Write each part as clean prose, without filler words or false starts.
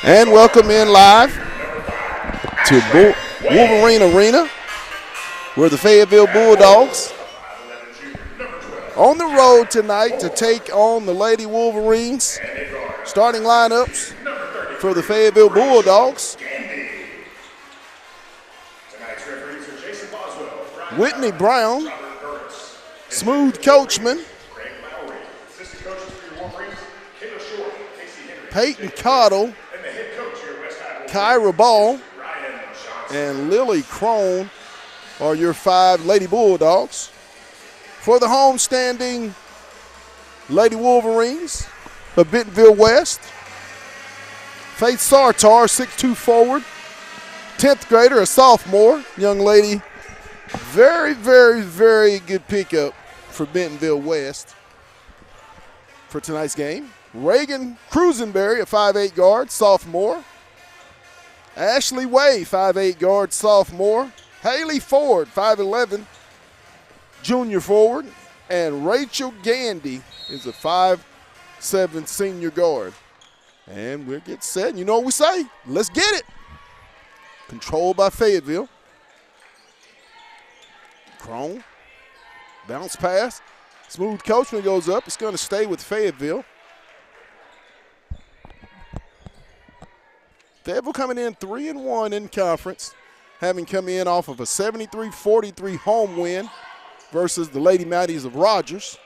And welcome in live to Wolverine Arena, where the Fayetteville Bulldogs on the road tonight to take on the Lady Wolverines. Starting lineups for the Fayetteville Bulldogs: Whitney Brown, smooth coachman. Peyton Cottle, Kyra Ball, and Lily Crone are your 5 Lady Bulldogs. For the homestanding Lady Wolverines of Bentonville West, Faith Sartar, 6'2" forward, 10th grader, a sophomore, young lady. Very, very, very good pickup for Bentonville West for tonight's game. Reagan Cruisenberry, a 5'8" guard, sophomore. Ashley Way, 5'8" guard, sophomore. Haley Ford, 5'11", junior forward. And Rachel Gandy is a 5'7" senior guard. And we'll get set. You know what we say? Let's get it. Controlled by Fayetteville. Crone. Bounce pass. Smooth coachman goes up. It's going to stay with Fayetteville. Fayetteville coming in 3-1 in conference, having come in off of a 73-43 home win versus the Lady Mounties of Rogers.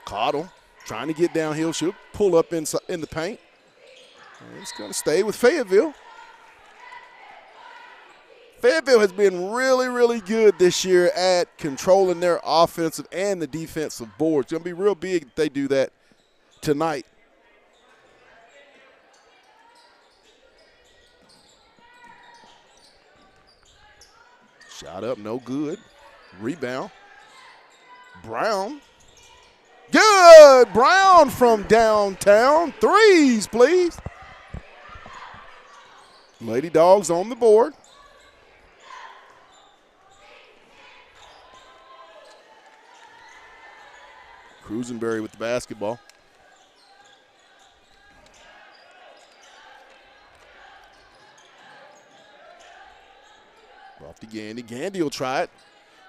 Cottle trying to get downhill. She'll pull up in the paint. And it's going to stay with Fayetteville. Fayetteville has been really, really good this year at controlling their offensive and the defensive boards. It's going to be real big if they do that tonight. Shot up, no good. Rebound. Brown. Good! Brown from downtown. Threes, please. Lady Dogs on the board. Cruisenberry with the basketball. Off to Gandy. Gandy will try it.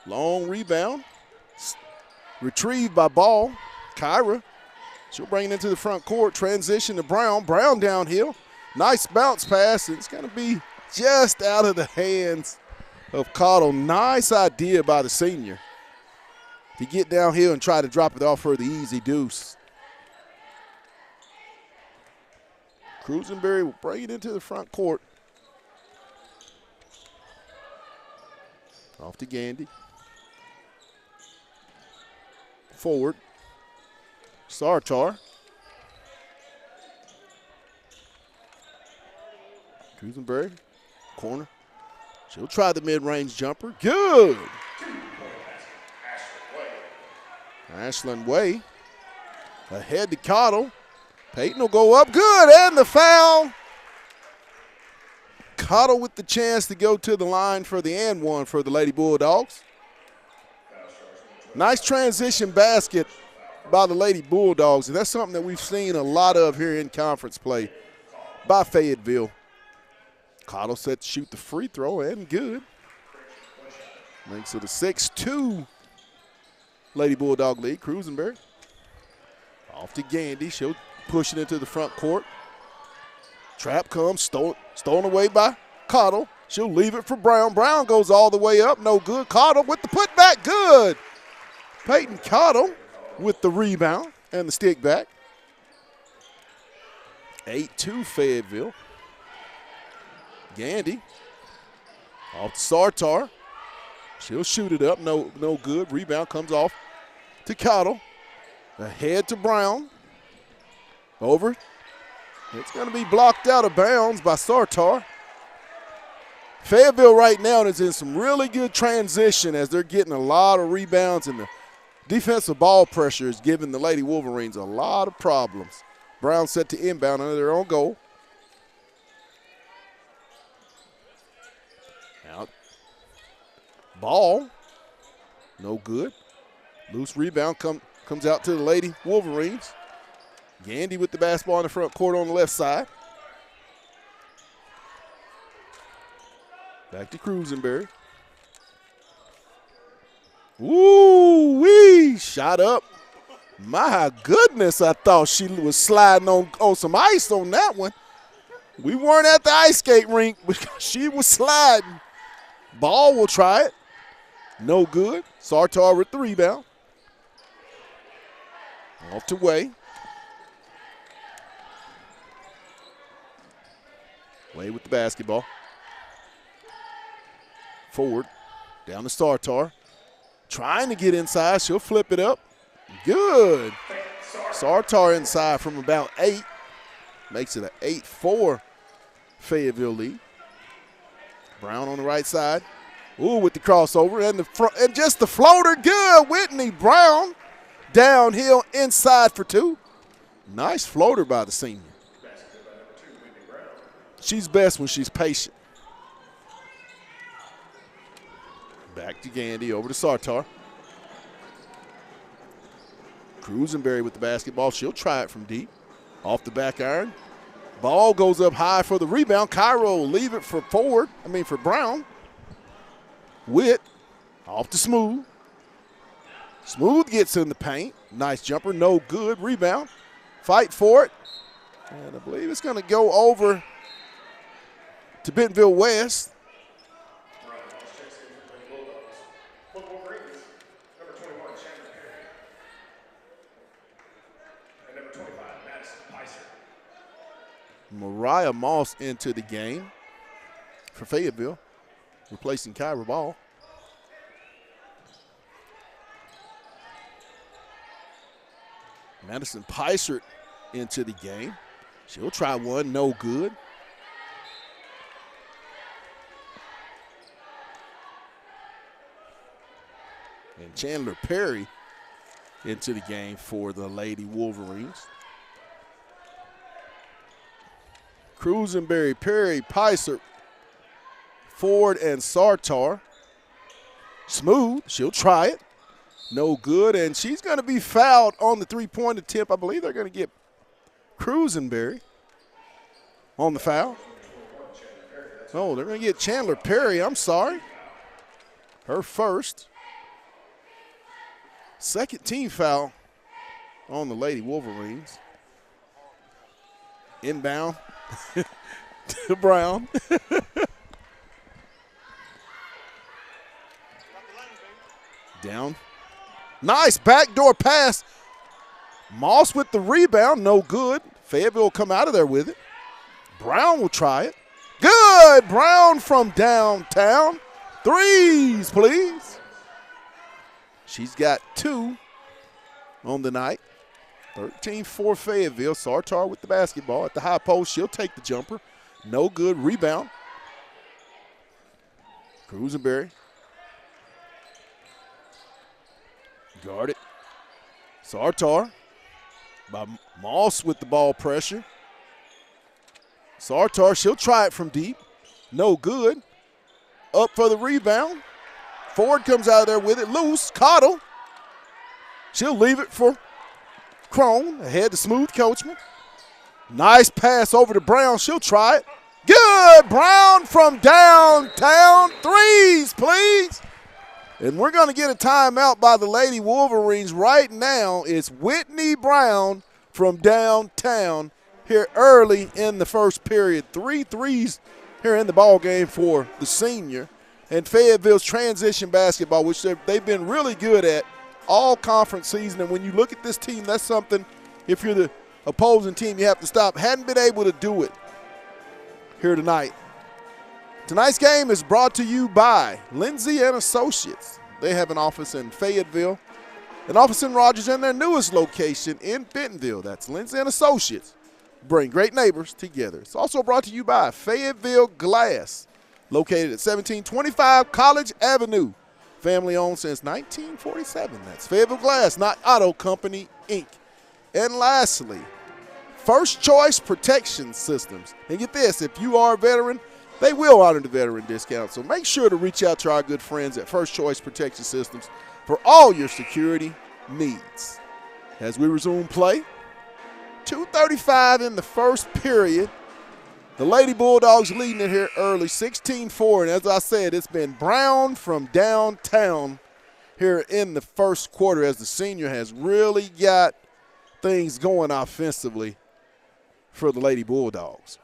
Long rebound. Retrieved by Ball. Kyra. She'll bring it into the front court. Transition to Brown. Brown downhill. Nice bounce pass. It's going to be just out of the hands of Cottle. Nice idea by the senior to get downhill and try to drop it off for the easy deuce. Cruisenberry will bring it into the front court. Off to Gandy. Forward. Sartar. Cruisenberry. Corner. She'll try the mid-range jumper. Good. Ashlyn Way. Ahead to Cottle. Peyton will go up. Good. And the foul. Cottle with the chance to go to the line for the and one for the Lady Bulldogs. Nice transition basket by the Lady Bulldogs, and that's something that we've seen a lot of here in conference play by Fayetteville. Cottle set to shoot the free throw, and good. Makes it a 6-2 Lady Bulldog lead. Cruisenberry off to Gandy. She'll push it into the front court. Trap comes, stolen away by Cottle. She'll leave it for Brown. Brown goes all the way up, no good. Cottle with the putback, good. Peyton Cottle with the rebound and the stick back. 8-2 Fayetteville. Gandy off to Sartar. She'll shoot it up, no good. Rebound comes off to Cottle. Ahead to Brown. Over. It's going to be blocked out of bounds by Sartar. Fayetteville right now is in some really good transition as they're getting a lot of rebounds, and the defensive ball pressure is giving the Lady Wolverines a lot of problems. Brown set to inbound under their own goal. Out. Ball. No good. Loose rebound comes out to the Lady Wolverines. Gandy with the basketball in the front court on the left side. Back to Cruisenberry. Woo-wee, shot up. My goodness, I thought she was sliding on some ice on that one. We weren't at the ice skate rink, but she was sliding. Ball will try it. No good. Sartar with the rebound. Off to Way. Way with the basketball. Forward. Down to Sartar. Trying to get inside. She'll flip it up. Good. Sartar inside from about 8. Makes it an 8-4 Fayetteville lead. Brown on the right side. Ooh, with the crossover and just the floater. Good. Whitney Brown downhill inside for 2. Nice floater by the senior. She's best when she's patient. Back to Gandy, over to Sartar. Cruisenberry with the basketball. She'll try it from deep. Off the back iron. Ball goes up high for the rebound. Cairo will leave it for Brown. Witt off to Smooth. Smooth gets in the paint. Nice jumper, no good. Rebound. Fight for it. And I believe it's going to go over to Bentonville West. Wolverines, number 21, and number 25, Madison Picer. Mariah Moss into the game for Fayetteville, replacing Kyra Ball. Madison Picer into the game. She'll try one, no good. And Chandler Perry into the game for the Lady Wolverines. Cruisenberry, Perry, Picer, Ford, and Sartar. Smooth, she'll try it. No good, and she's going to be fouled on the three-point attempt. I believe they're going to get Cruisenberry on the foul. Oh, they're going to get Chandler Perry, I'm sorry. Her first. Second team foul on the Lady Wolverines. Inbound to Brown. Down. Nice backdoor pass. Moss with the rebound, no good. Fayetteville will come out of there with it. Brown will try it. Good. Brown from downtown. Threes, please. She's got 2 on the night. 13-4 Fayetteville. Sartar with the basketball at the high post. She'll take the jumper. No good. Rebound. Cruisenberry. Guarded. Sartar by Moss with the ball pressure. Sartar, she'll try it from deep. No good. Up for the rebound. Ford comes out of there with it. Loose. Cottle. She'll leave it for Crone. Ahead to Smooth Coachman. Nice pass over to Brown. She'll try it. Good. Brown from downtown. Threes, please. And we're going to get a timeout by the Lady Wolverines right now. It's Whitney Brown from downtown here early in the first period. 3 threes here in the ball game for the senior. And Fayetteville's transition basketball, which they've been really good at all conference season. And when you look at this team, that's something, if you're the opposing team, you have to stop. Hadn't been able to do it here tonight. Tonight's game is brought to you by Lindsay and Associates. They have an office in Fayetteville, an office in Rogers, and their newest location in Bentonville. That's Lindsay and Associates. Bring great neighbors together. It's also brought to you by Fayetteville Glass, located at 1725 College Avenue. Family owned since 1947. That's Fayetteville Glass, not Auto Company, Inc. And lastly, First Choice Protection Systems. And get this, if you are a veteran, they will honor the veteran discount. So make sure to reach out to our good friends at First Choice Protection Systems for all your security needs. As we resume play, 2:35 in the first period. The Lady Bulldogs leading it here early, 16-4. And as I said, it's been Brown from downtown here in the first quarter as the senior has really got things going offensively for the Lady Bulldogs.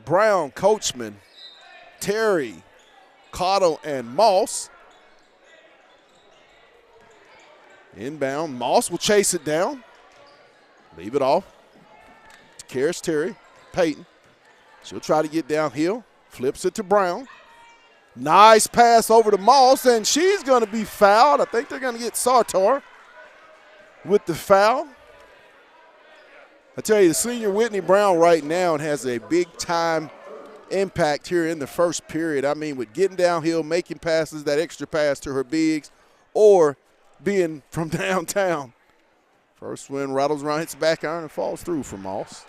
Brown, Coachman, Terry, Cottle, and Moss. Inbound, Moss will chase it down. Leave it off. Karis Terry, Peyton. She'll try to get downhill. Flips it to Brown. Nice pass over to Moss, and she's going to be fouled. I think they're going to get Sartor with the foul. I tell you, the senior Whitney Brown right now has a big-time impact here in the first period. I mean, with getting downhill, making passes, that extra pass to her bigs, or being from downtown. First one rattles around, hits the back iron, and falls through for Moss.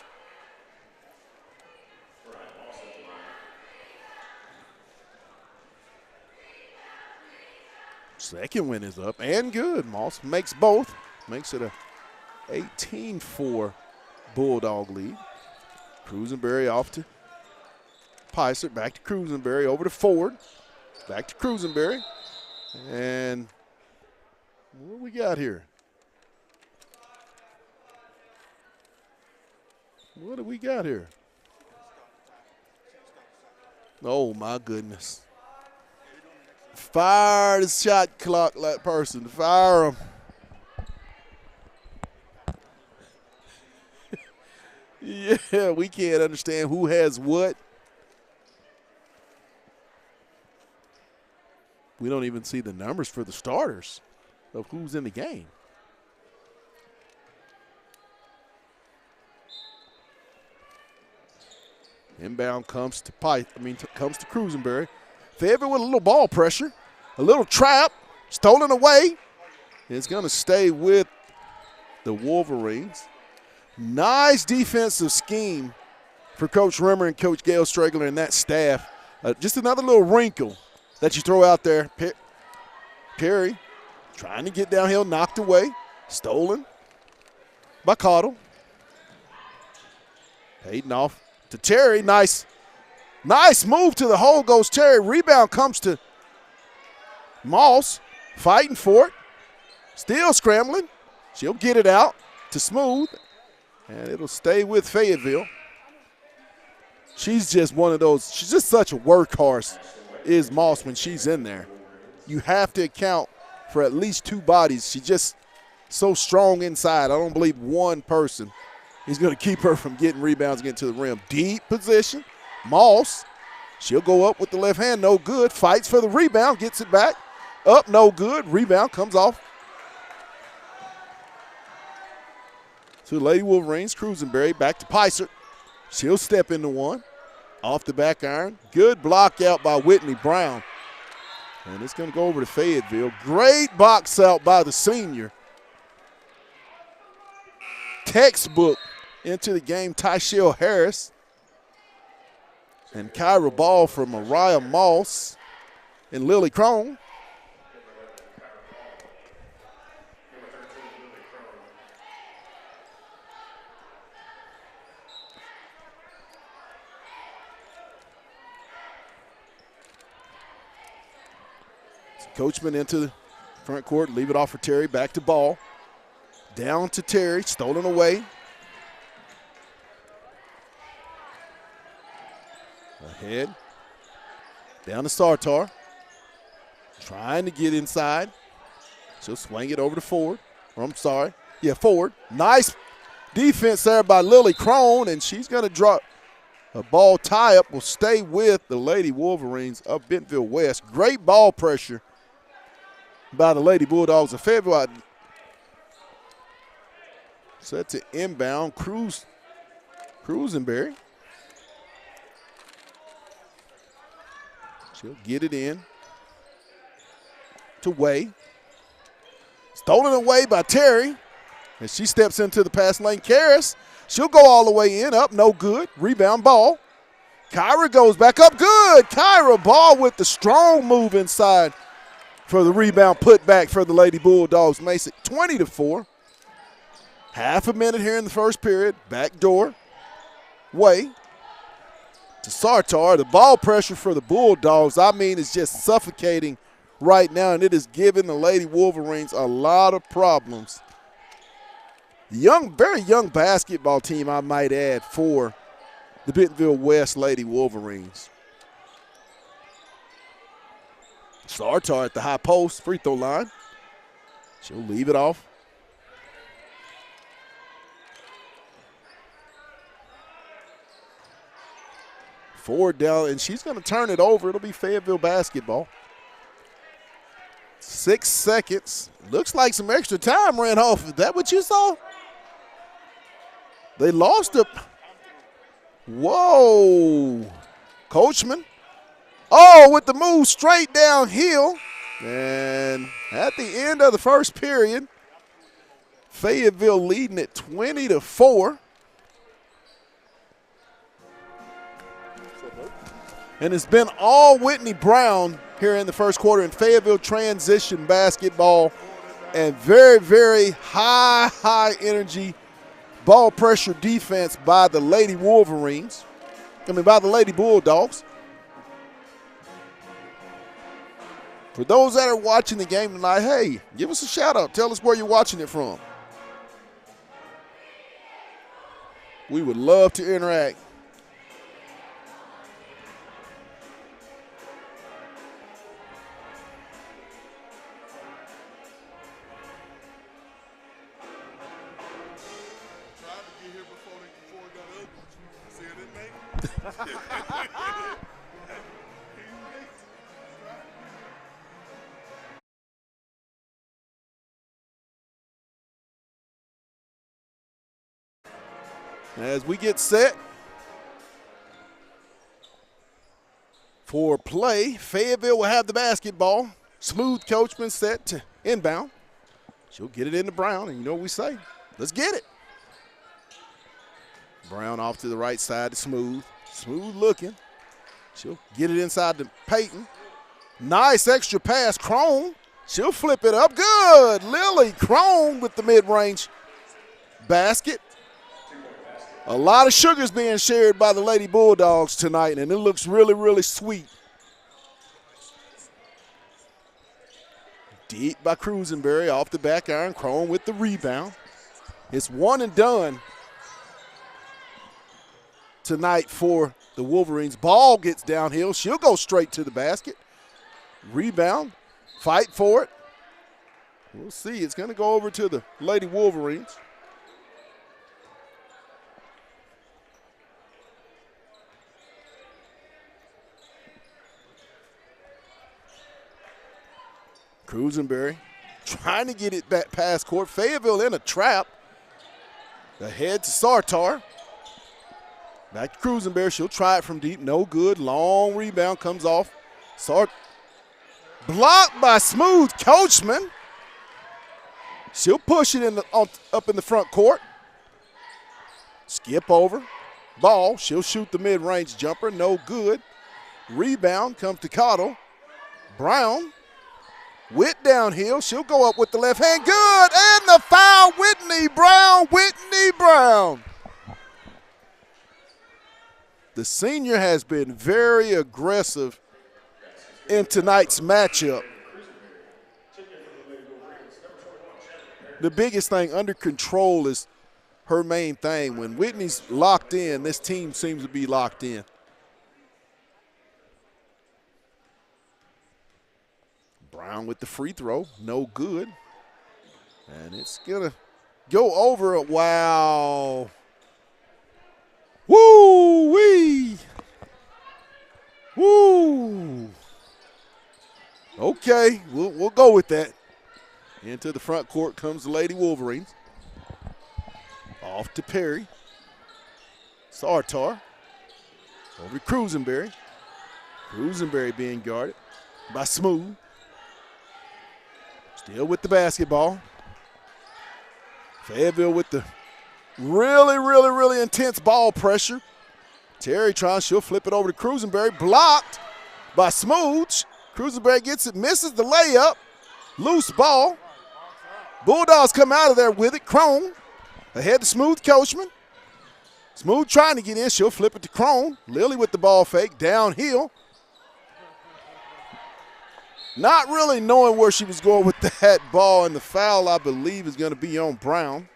Second win is up and good. Moss makes both. Makes it a 18-4 Bulldog lead. Cruisenberry off to Picer. Back to Cruisenberry. Over to Ford. Back to Cruisenberry. And what do we got here? What do we got here? Oh, my goodness. Fire the shot clock person. Fire him. Yeah, we can't understand who has what. We don't even see the numbers for the starters of who's in the game. Inbound comes to comes to Cruisenberry. Fayetteville with a little ball pressure, a little trap, stolen away. It's going to stay with the Wolverines. Nice defensive scheme for Coach Rimmer and Coach Gail Stragler and that staff. Just another little wrinkle that you throw out there. Perry trying to get downhill, knocked away, stolen by Cottle. Hayden off to Terry. Nice move to the hole goes Terry. Rebound comes to Moss. Fighting for it. Still scrambling. She'll get it out to Smooth. And it'll stay with Fayetteville. She's just one of those. She's just such a workhorse, is Moss, when she's in there. You have to account for at least two bodies. She's just so strong inside. I don't believe one person is going to keep her from getting rebounds, getting to the rim. Deep position. Moss, she'll go up with the left hand, no good. Fights for the rebound, gets it back. Up, no good. Rebound comes off. To the Lady Wolverines, Cruisenberry, back to Picer. She'll step into one. Off the back iron. Good block out by Whitney Brown. And it's going to go over to Fayetteville. Great box out by the senior. Textbook into the game, Tyshell Harris. And Kyra Ball from Mariah Moss and Lily Crone. Coachman into the front court, leave it off for Terry, back to Ball. Down to Terry, stolen away. Ahead. Down to Sartor. Trying to get inside. She'll swing it over to Ford. Ford. Nice defense there by Lily Crone, and she's going to drop a ball tie-up. Will stay with the Lady Wolverines of Bentonville West. Great ball pressure by the Lady Bulldogs of Fayetteville. Set to inbound. Cruisenberry. She'll get it in to Way. Stolen away by Terry. As she steps into the pass lane. Karras, she'll go all the way in. Up, no good. Rebound Ball. Kyra goes back up. Good. Kyra Ball with the strong move inside for the rebound put back for the Lady Bulldogs. Makes it 20-4. Half a minute here in the first period. Back door. Way to Sartar. The ball pressure for the Bulldogs, I mean, is just suffocating right now, and it is giving the Lady Wolverines a lot of problems. Very young basketball team, I might add, for the Bentonville West Lady Wolverines. Sartar at the high post, free throw line. She'll leave it off. Forward down, and she's going to turn it over. It'll be Fayetteville basketball. 6 seconds. Looks like some extra time ran off. Is that what you saw? They lost it. Whoa. Coachman. Oh, with the move straight downhill. And at the end of the first period, Fayetteville leading it 20-4. And it's been all Whitney Brown here in the first quarter in Fayetteville transition basketball, and very, very high energy ball pressure defense by the Lady Wolverines. By the Lady Bulldogs. For those that are watching the game tonight, hey, give us a shout out. Tell us where you're watching it from. We would love to interact. As we get set for play, Fayetteville will have the basketball. Smooth Coachman set to inbound. She'll get it into Brown, and you know what we say. Let's get it. Brown off to the right side to Smooth. Smooth looking. She'll get it inside to Peyton. Nice extra pass. Crone. She'll flip it up. Good. Lily Crone with the mid-range basket. A lot of sugars being shared by the Lady Bulldogs tonight, and it looks really, really sweet. Deep by Cruisenberry off the back iron. Crone with the rebound. It's one and done tonight for the Wolverines. Ball gets downhill. She'll go straight to the basket. Rebound. Fight for it. We'll see. It's going to go over to the Lady Wolverines. Cruisenberry trying to get it back past court. Fayetteville in a trap. Ahead to Sartar. Back to Cruisenberry. She'll try it from deep. No good. Long rebound comes off. Blocked by Smooth Coachman. She'll push it up in the front court. Skip over. Ball. She'll shoot the mid-range jumper. No good. Rebound comes to Cottle. Brown. Witt downhill. She'll go up with the left hand. Good. And the foul. Whitney Brown. The senior has been very aggressive in tonight's matchup. The biggest thing, under control, is her main thing. When Whitney's locked in, this team seems to be locked in. Brown with the free throw, no good. And it's going to go over. Wow. Woo-wee. Woo. Okay, we'll go with that. Into the front court comes the Lady Wolverines. Off to Perry. Sartar. Over to Cruisenberry. Cruisenberry being guarded by Smooth. Still with the basketball. Fayetteville with the really intense ball pressure. Terry trying, she'll flip it over to Cruisenberry. Blocked by Smooth. Cruisenberry gets it, misses the layup. Loose ball. Bulldogs come out of there with it. Crone Ahead to Smooth Coachman. Smooth trying to get in. She'll flip it to Crone. Lily with the ball fake. Downhill. Not really knowing where she was going with that ball, and the foul, I believe, is going to be on Brown.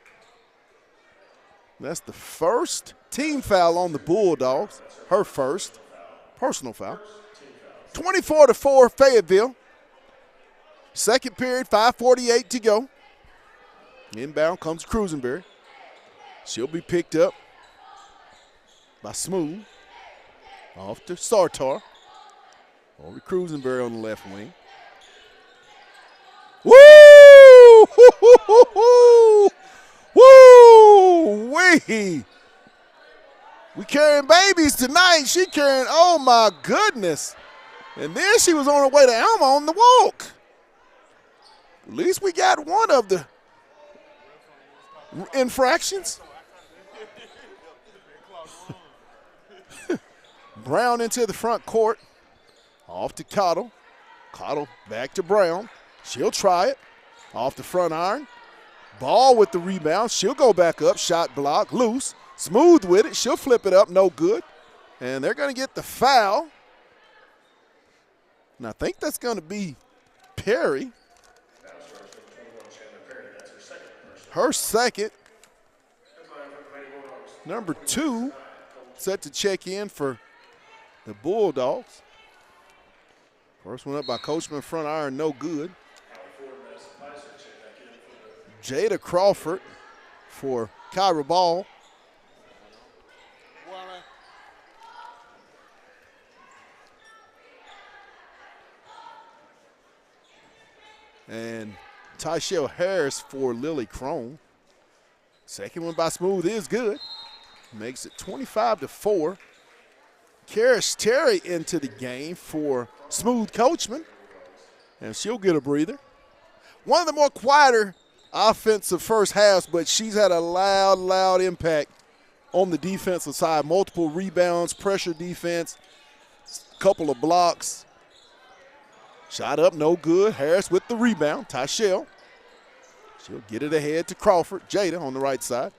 That's the first team foul on the Bulldogs. Her first personal foul. 24-4 Fayetteville. Second period, 5:48 to go. Inbound comes Cruisenberry. She'll be picked up by Smooth. Off to Sartar. Over to Cruisenberry on the left wing. Woo! Woo! Wee! We carrying babies tonight. She carrying, oh my goodness. And then she was on her way to Alma on the walk. At least we got one of the infractions. Brown into the front court. Off to Cottle. Cottle back to Brown. She'll try it. Off the front iron. Ball with the rebound. She'll go back up. Shot block. Loose. Smooth with it. She'll flip it up. No good. And they're going to get the foul. And I think that's going to be Perry. Her second. Number 2 set to check in for the Bulldogs. First one up by Coachman, front iron, no good. Jada Crawford for Kyra Ball. And Tyshell Harris for Lily Crone. Second one by Smooth is good. Makes it 25-4. Karis Terry into the game for Smooth Coachman. And she'll get a breather. One of the more quieter offensive first halves, but she's had a loud impact on the defensive side. Multiple rebounds, pressure defense, couple of blocks. Shot up, no good. Harris with the rebound. Tyshell. She'll get it ahead to Crawford. Jada on the right side.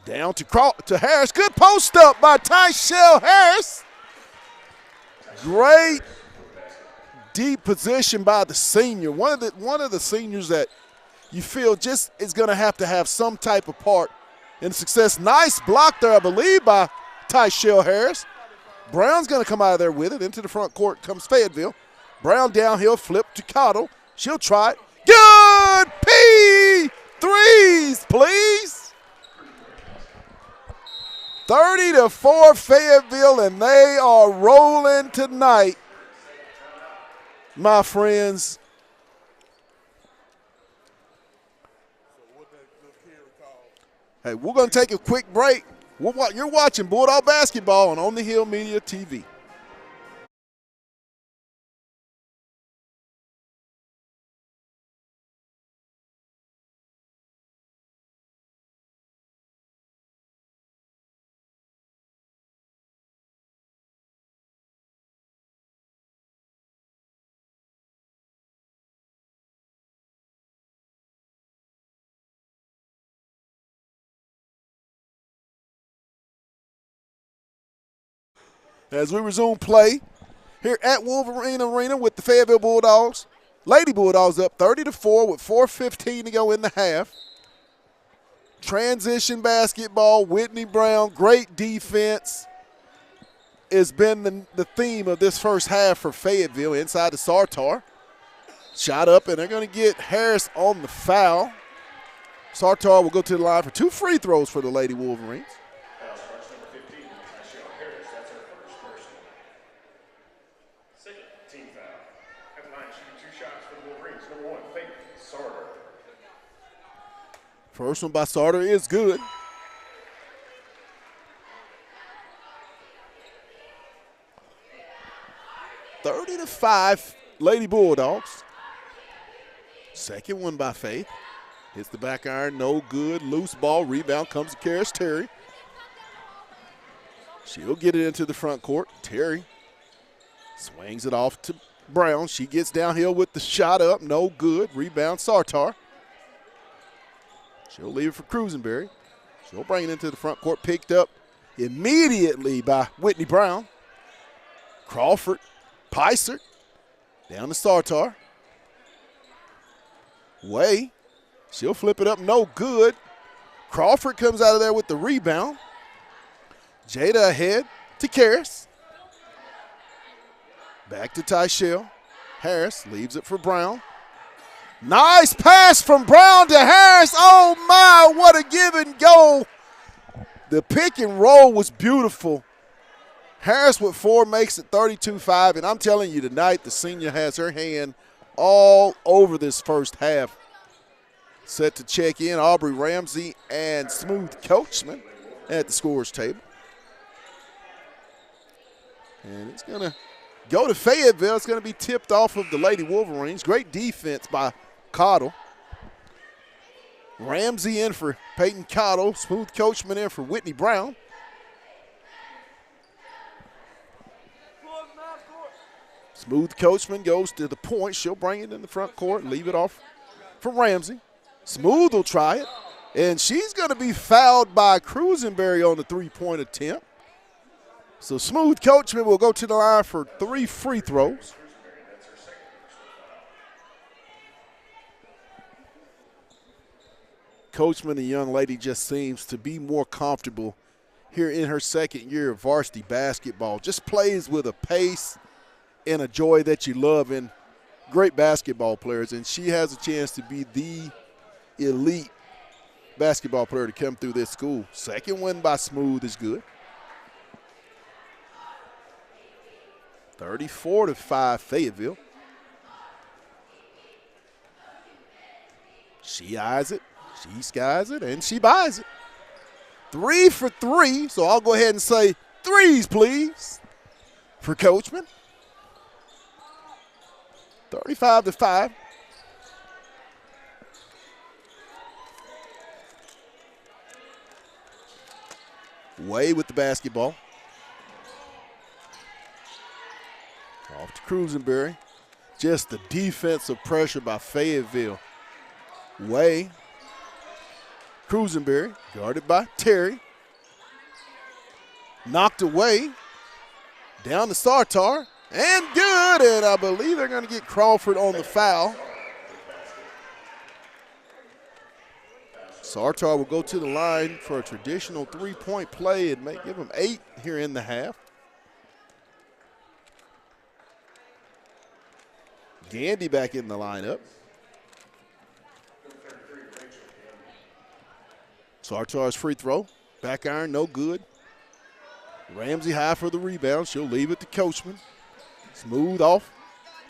Down to Harris. Good post up by Tyshell Harris. Great deep position by the senior. One of the seniors that you feel just is going to have some type of part in success. Nice block there, I believe, by Tyshell Harris. Brown's going to come out of there with it. Into the front court comes Fayetteville. Brown downhill, flip to Cottle. She'll try it. Good! P3s, please. 30-4 Fayetteville, and they are rolling tonight, my friends. Hey, we're going to take a quick break. You're watching Bulldog Basketball on the Hill Media TV. As we resume play here at Wolverine Arena with the Fayetteville Bulldogs. Lady Bulldogs up 30-4 with 4:15 to go in the half. Transition basketball, Whitney Brown, great defense has been the theme of this first half for Fayetteville inside the Sartar. Shot up, and they're going to get Harris on the foul. Sartar will go to the line for 2 free throws for the Lady Wolverines. First one by Sartar is good. (30-5) Lady Bulldogs. Second one by Faith. Hits the back iron, no good. Loose ball, rebound comes to Karis Terry. She'll get it into the front court. Terry swings it off to Brown. She gets downhill with the shot up, no good. Rebound Sartar. She'll leave it for Cruisenberry. She'll bring it into the front court, picked up immediately by Whitney Brown. Crawford, Picer, down to Sartar. Way, she'll flip it up, no good. Crawford comes out of there with the rebound. Jada ahead to Karras. Back to Tyshell. Harris leaves it for Brown. Nice pass from Brown to Harris. Oh, my, what a give and go. The pick and roll was beautiful. Harris with 4 makes it 32-5, and I'm telling you tonight the senior has her hand all over this first half. Set to check in, Aubrey Ramsey and Smooth Coachman at the scorer's table. And it's going to go to Fayetteville. It's going to be tipped off of the Lady Wolverines. Great defense by Cottle. Ramsey in for Peyton Cottle. Smooth Coachman in for Whitney Brown. Smooth Coachman goes to the point. She'll bring it in the front court, leave it off for Ramsey. Smooth will try it, and she's going to be fouled by Cruisenberry on the three-point attempt. So Smooth Coachman will go to the line for 3 free throws. Coachman, the young lady, just seems to be more comfortable here in her second year of varsity basketball. Just plays with a pace and a joy that you love in great basketball players, and she has a chance to be the elite basketball player to come through this school. Second win by Smooth is good. 34-5 Fayetteville. She eyes it, she skies it, and she buys it. 3 for 3, so I'll go ahead and say threes, please, for Coachman. 35-5. Way with the basketball. Off to Cruisenberry. Just the defensive pressure by Fayetteville. Way. Cruisenberry, guarded by Terry. Knocked away. Down to Sartar. And good, and I believe they're going to get Crawford on the foul. Sartar will go to the line for a traditional three-point play and may give him 8 here in the half. Gandy back in the lineup. Sartar's free throw. Back iron, no good. Ramsey high for the rebound. She'll leave it to Coachman. Smooth off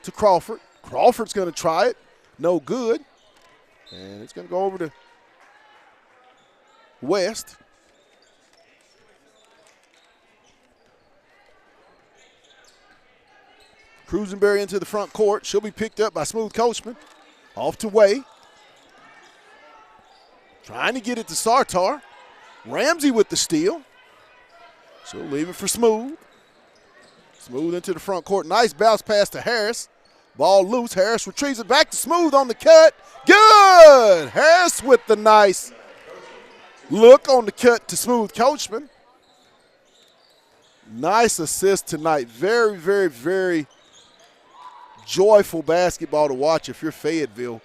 to Crawford. Crawford's going to try it. No good. And it's going to go over to West. Cruisenberry into the front court. She'll be picked up by Smooth Coachman. Off to Way. Trying to get it to Sartar. Ramsey with the steal. She'll leave it for Smooth. Smooth into the front court. Nice bounce pass to Harris. Ball loose. Harris retrieves it back to Smooth on the cut. Good! Harris with the nice look on the cut to Smooth Coachman. Nice assist tonight. Very, very, very joyful basketball to watch if you're Fayetteville.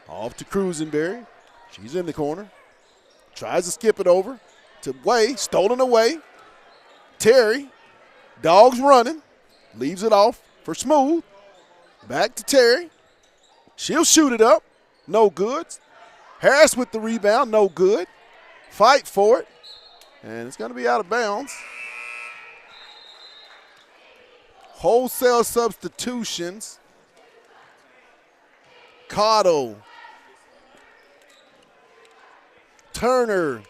Off to Cruisenberry. She's in the corner. Tries to skip it over to Way. Stolen away. Terry. Dogs running. Leaves it off for Smooth. Back to Terry. She'll shoot it up. No good. Harris with the rebound. No good. Fight for it. And it's going to be out of bounds. Wholesale substitutions. Cottle. Turner.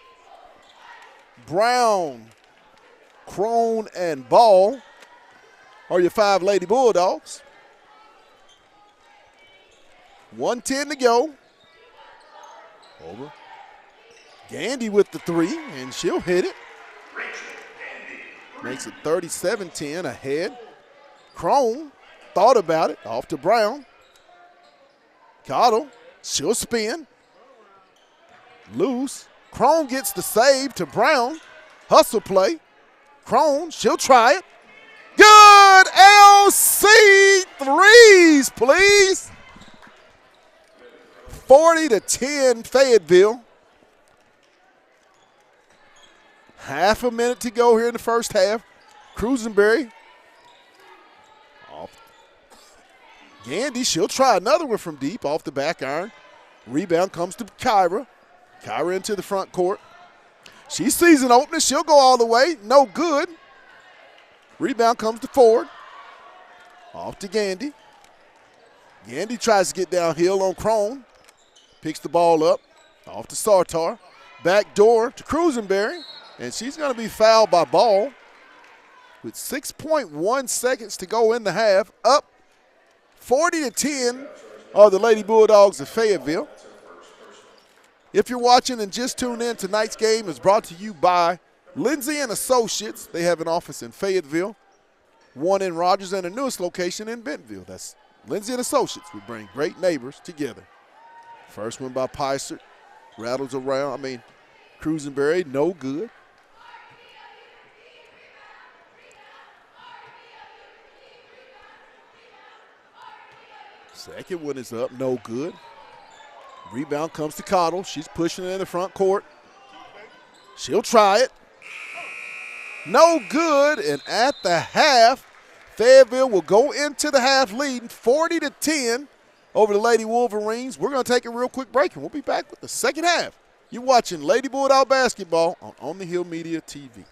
Brown. Crone and Ball are your 5 Lady Bulldogs. 1:10 to go. Over. Gandy with the 3, and she'll hit it. Makes it 37-10 ahead. Crone thought about it. Off to Brown. Cottle. She'll spin. Loose. Crone gets the save to Brown. Hustle play. Crone, she'll try it. Good LC threes, please. 40-10 Fayetteville. Half a minute to go here in the first half. Cruisenberry. Off. Gandy, she'll try another one from deep off the back iron. Rebound comes to Kyra. Kyra into the front court. She sees an opening. She'll go all the way. No good. Rebound comes to Ford. Off to Gandy. Gandy tries to get downhill on Crone. Picks the ball up. Off to Sartar. Back door to Cruisenberry. And she's going to be fouled by Ball with 6.1 seconds to go in the half. Up 40-10 are the Lady Bulldogs of Fayetteville. If you're watching and just tuned in, tonight's game is brought to you by Lindsay and Associates. They have an office in Fayetteville, one in Rogers, and a newest location in Bentonville. That's Lindsay and Associates. We bring great neighbors together. First one by Pysert. Rattles around. Cruisenberry, no good. Second one is up, no good. Rebound comes to Cottle. She's pushing it in the front court. She'll try it. No good, and at the half, Fayetteville will go into the half leading 40-10 over the Lady Wolverines. We're going to take a real quick break, and we'll be back with the second half. You're watching Lady Bulldog Basketball on the Hill Media TV.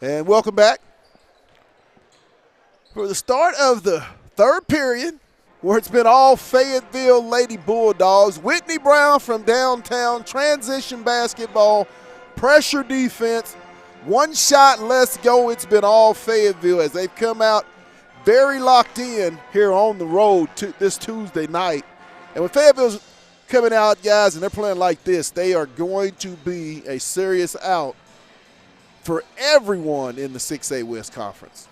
And welcome back for the start of the third period, where it's been all Fayetteville Lady Bulldogs. Whitney Brown from downtown, transition basketball, pressure defense, one shot, let's go. It's been all Fayetteville as they've come out very locked in here on the road this Tuesday night. And when Fayetteville's coming out, guys, and they're playing like this, they are going to be a serious out for everyone in the 6A West Conference.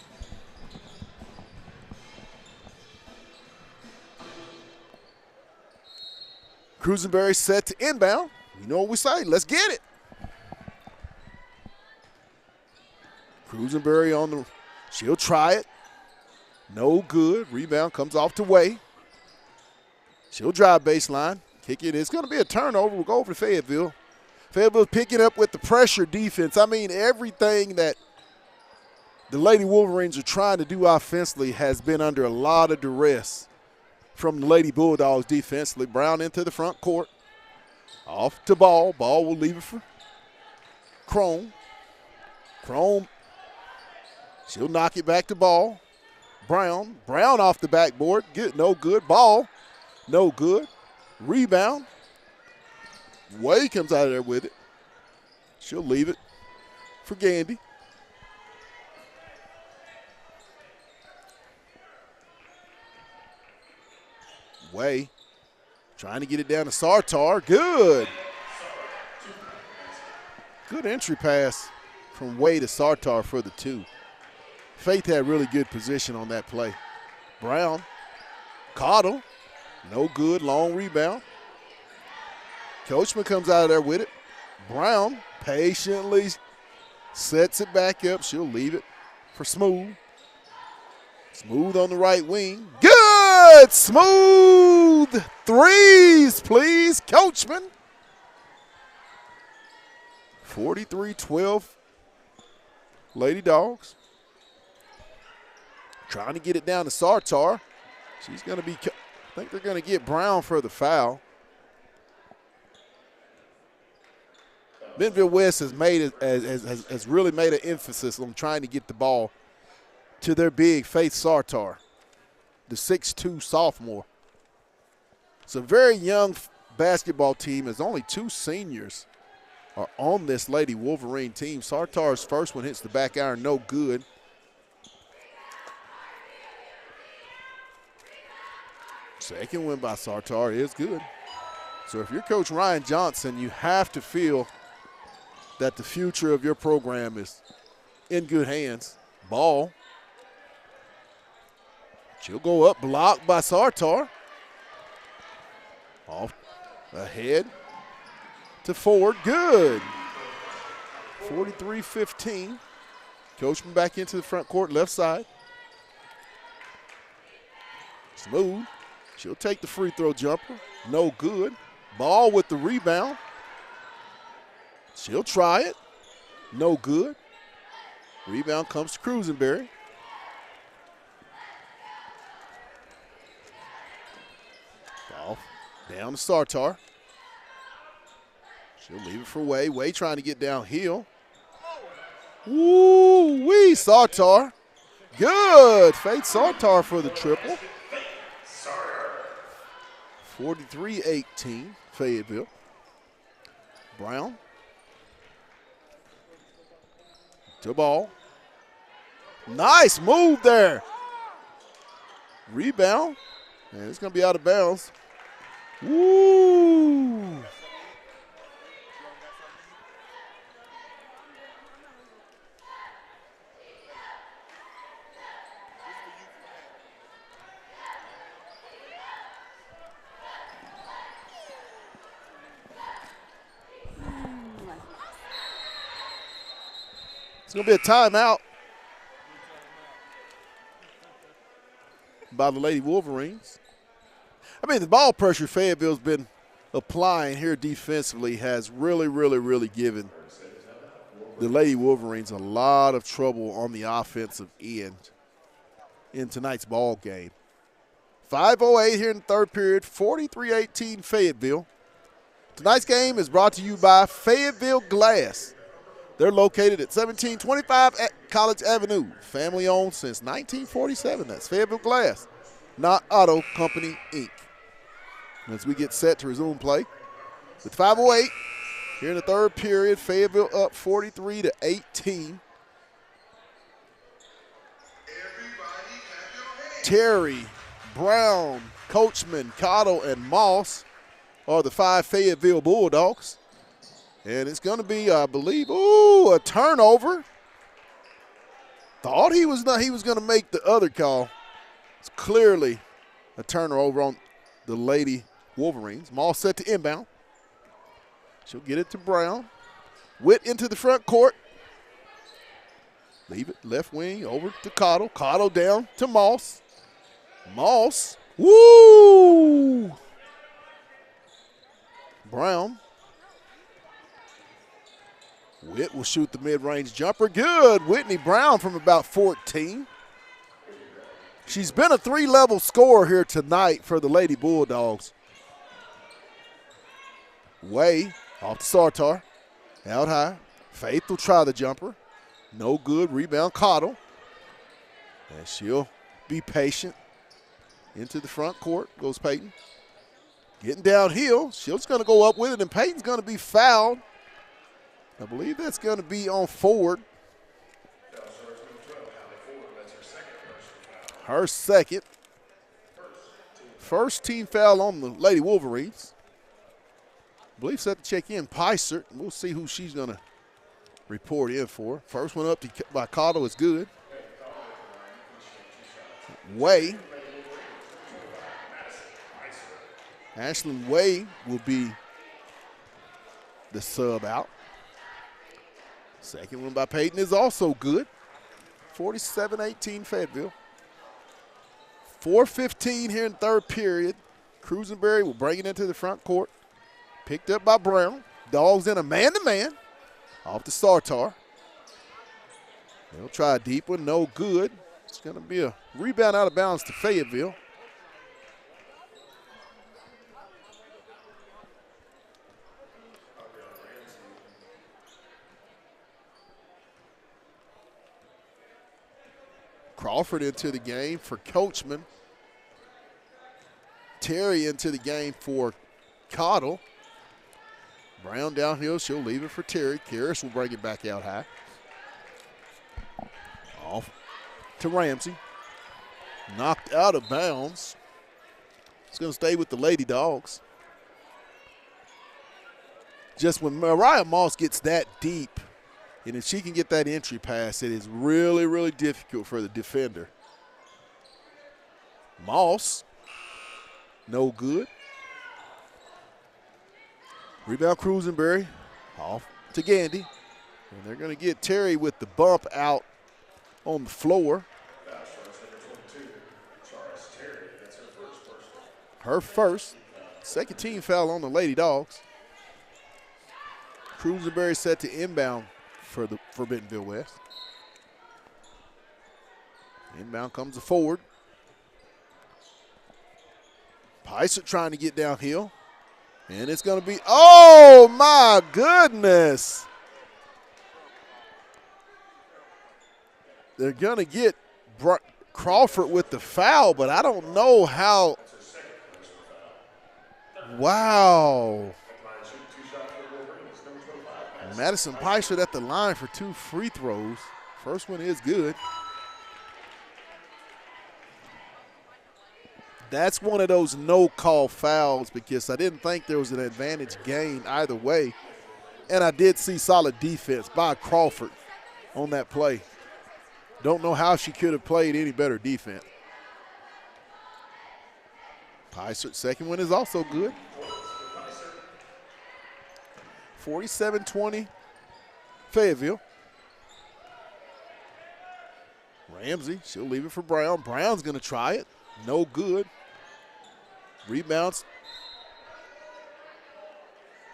Cruisenberry set to inbound. You know what we say, let's get it. Cruisenberry on the, she'll try it. No good. Rebound comes off to Way. She'll drive baseline. Kick it. It's going to be a turnover. We'll go over to Fayetteville. Fayetteville picking up with the pressure defense. I mean, everything that the Lady Wolverines are trying to do offensively has been under a lot of duress from the Lady Bulldogs defensively. Brown into the front court. Off to Ball. Ball will leave it for Crone. Crone, she'll knock it back to Ball. Brown off the backboard. Good, no good. Ball, no good. Rebound. Way comes out of there with it. She'll leave it for Gandy. Way trying to get it down to Sartar. Good. Good entry pass from Way to Sartar for the two. Faith had really good position on that play. Brown caught him. No good. Long rebound. Coachman comes out of there with it. Brown patiently sets it back up. She'll leave it for Smooth. Smooth on the right wing. Good! Smooth threes, please, Coachman. 43-12, Lady Dogs. Trying to get it down to Sartar. She's going to be, I think they're going to get Brown for the foul. Bentonville West has really made an emphasis on trying to get the ball to their big Faith Sartar, the 6'2 sophomore. It's a very young basketball team, as only two seniors are on this Lady Wolverine team. Sartar's first one hits the back iron, no good. Second win by Sartar is good. So if you're Coach Ryan Johnson, you have to feel that the future of your program is in good hands. Ball. She'll go up, blocked by Sartar. Off ahead to Ford. Good. 43-15. Coachman back into the front court, left side. Smooth. She'll take the free throw jumper. No good. Ball with the rebound. She'll try it. No good. Rebound comes to Cruisenberry. Ball down to Sartar. She'll leave it for Way. Way trying to get downhill. Woo-wee, Sartar. Good. Faith Sartar for the triple. 43-18, Fayetteville. Brown. To Ball. Nice move there. Rebound. And it's going to be out of bounds. Woo! It's going to be a timeout by the Lady Wolverines. I mean, the ball pressure Fayetteville's been applying here defensively has really given the Lady Wolverines a lot of trouble on the offensive end in tonight's ball game. 5:08 here in the third period, 43-18 Fayetteville. Tonight's game is brought to you by Fayetteville Glass. They're located at 1725 College Avenue. Family owned since 1947. That's Fayetteville Glass, not Auto Company, Inc. As we get set to resume play with 5:08 here in the third period, Fayetteville up 43-18. Terry, Brown, Coachman, Cottle, and Moss are the 5 Fayetteville Bulldogs. And it's going to be, I believe, a turnover. Thought he was going to make the other call. It's clearly a turnover on the Lady Wolverines. Moss set to inbound. She'll get it to Brown. Witt into the front court. Leave it left wing over to Cottle. Cottle down to Moss. Moss. Woo! Brown. Witt will shoot the mid-range jumper. Good. Whitney Brown from about 14. She's been a 3-level scorer here tonight for the Lady Bulldogs. Way off the Sartar. Out high. Faith will try the jumper. No good. Rebound Cottle. And she'll be patient. Into the front court goes Peyton. Getting downhill. She's going to go up with it, and Peyton's going to be fouled. I believe that's going to be on Ford. Her second. First team foul on the Lady Wolverines. I believe set to check in Picert. We'll see who she's going to report in for. First one up by Cottle is good. Way. Ashlyn Way will be the sub out. Second one by Peyton is also good. 47-18 Fayetteville. 4:15 here in third period. Cruisenberry will bring it into the front court. Picked up by Brown. Dogs in a man-to-man. Off the Sartar. They'll try a deep one. No good. It's going to be a rebound out of bounds to Fayetteville. Crawford into the game for Coachman. Terry into the game for Cottle. Brown downhill. She'll leave it for Terry. Karras will bring it back out high. Off to Ramsey. Knocked out of bounds. It's going to stay with the Lady Dogs. Just when Mariah Moss gets that deep, and if she can get that entry pass, it is really, really difficult for the defender. Moss, no good. Rebound Cruisenberry, off to Gandy. And they're going to get Terry with the bump out on the floor. Her first. Second team foul on the Lady Dogs. Cruisenberry set to inbound for Bentonville West. Inbound comes the forward. Picert trying to get downhill. And it's going to be, oh my goodness. They're going to get Crawford with the foul, but I don't know how. Wow. Madison Picert at the line for 2 free throws. First one is good. That's one of those no-call fouls because I didn't think there was an advantage gained either way. And I did see solid defense by Crawford on that play. Don't know how she could have played any better defense. Picert's second one is also good. 47-20 Fayetteville. Ramsey, she'll leave it for Brown. Brown's going to try it. No good. Rebounds.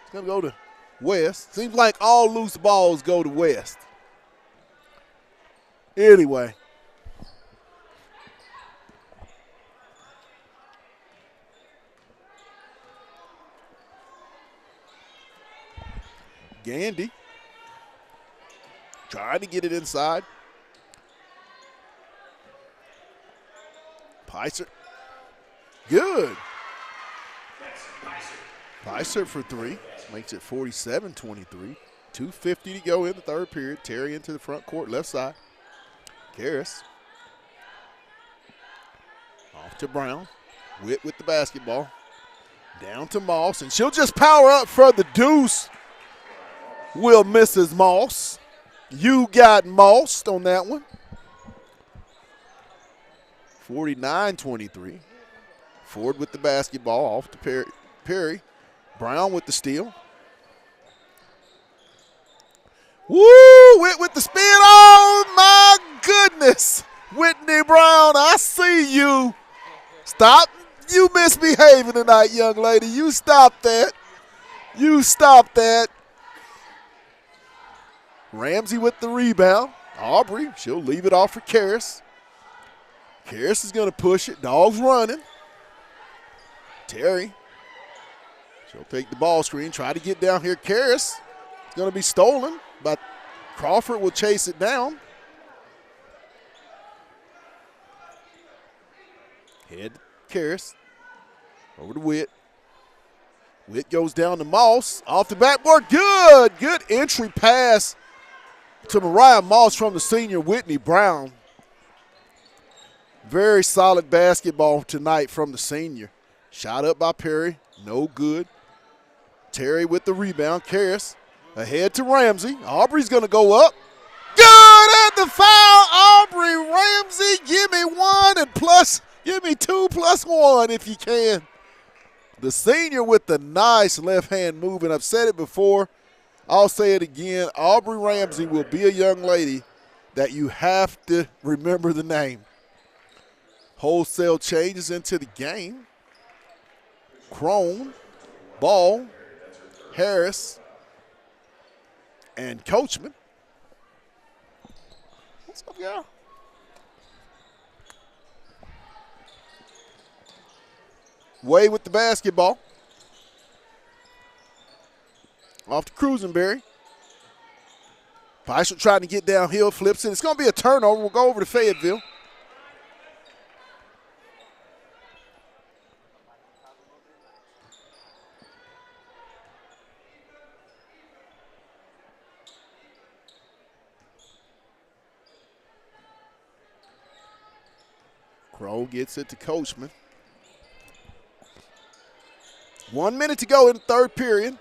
It's going to go to West. Seems like all loose balls go to West. Anyway. Gandy trying to get it inside. Picer. Good. Picer for three. Makes it 47-23. 2:50 to go in the third period. Terry into the front court, left side. Karras. Off to Brown. Witt with the basketball. Down to Moss, and she'll just power up for the deuce. Will Mrs. Moss. You got mossed on that one. 49-23. Ford with the basketball, off to Perry. Brown with the steal. Woo! Witt with the spin. Oh, my goodness. Whitney Brown, I see you. Stop. You misbehaving tonight, young lady. You stop that. You stop that. Ramsey with the rebound. Aubrey, she'll leave it off for Karras. Karras is going to push it. Dogs running. Terry. She'll take the ball screen, try to get down here. Karras is going to be stolen, but Crawford will chase it down. Head to Karras. Over to Witt. Witt goes down to Moss. Off the backboard. Good. Good entry pass to Mariah Moss from the senior Whitney Brown. Very solid basketball tonight from the senior. Shot up by Perry. No good. Terry with the rebound. Karras ahead to Ramsey. Aubrey's going to go up. Good at the foul. Aubrey Ramsey, give me one and plus, give me 2 plus 1 if you can. The senior with the nice left-hand move, and I've said it before. I'll say it again. Aubrey Ramsey will be a young lady that you have to remember the name. Wholesale changes into the game. Crone, Ball, Harris, and Coachman. What's up, y'all? Way with the basketball. Off to Cruisenberry. Bishop trying to get downhill, flips it. It's going to be a turnover. We'll go over to Fayetteville. Crow gets it to Coachman. 1 minute to go in the third period.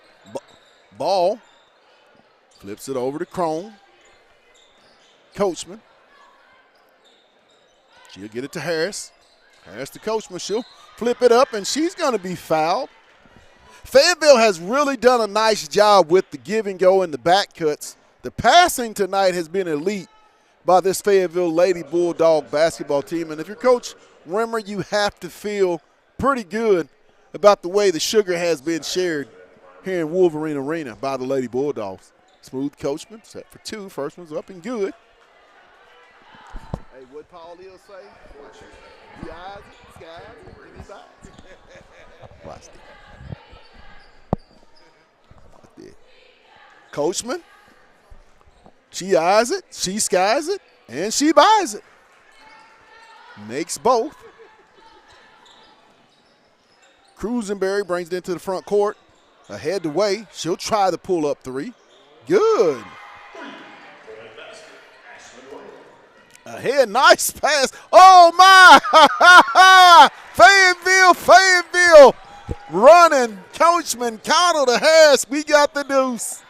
Ball flips it over to Crone. Coachman. She'll get it to Harris. Harris to Coachman. She'll flip it up, and she's going to be fouled. Fayetteville has really done a nice job with the give and go and the back cuts. The passing tonight has been elite by this Fayetteville Lady Bulldog basketball team. And if you're Coach Rimmer, you have to feel pretty good about the way the sugar has been shared here in Wolverine Arena by the Lady Bulldogs. Smooth Coachman, set for 2. First one's up and good. Hey, what Paul Hill say? He eyes it, skies it, and he bites it. Watch this. Watch this. Coachman, she eyes it, she skies it, and she buys it. Makes both. Cruisenberry brings it into the front court. Ahead to Way. She'll try the pull-up 3. Good. Ahead, nice pass. Oh, my. Fayetteville. Running. Coachman, Connell to Harris. We got the deuce.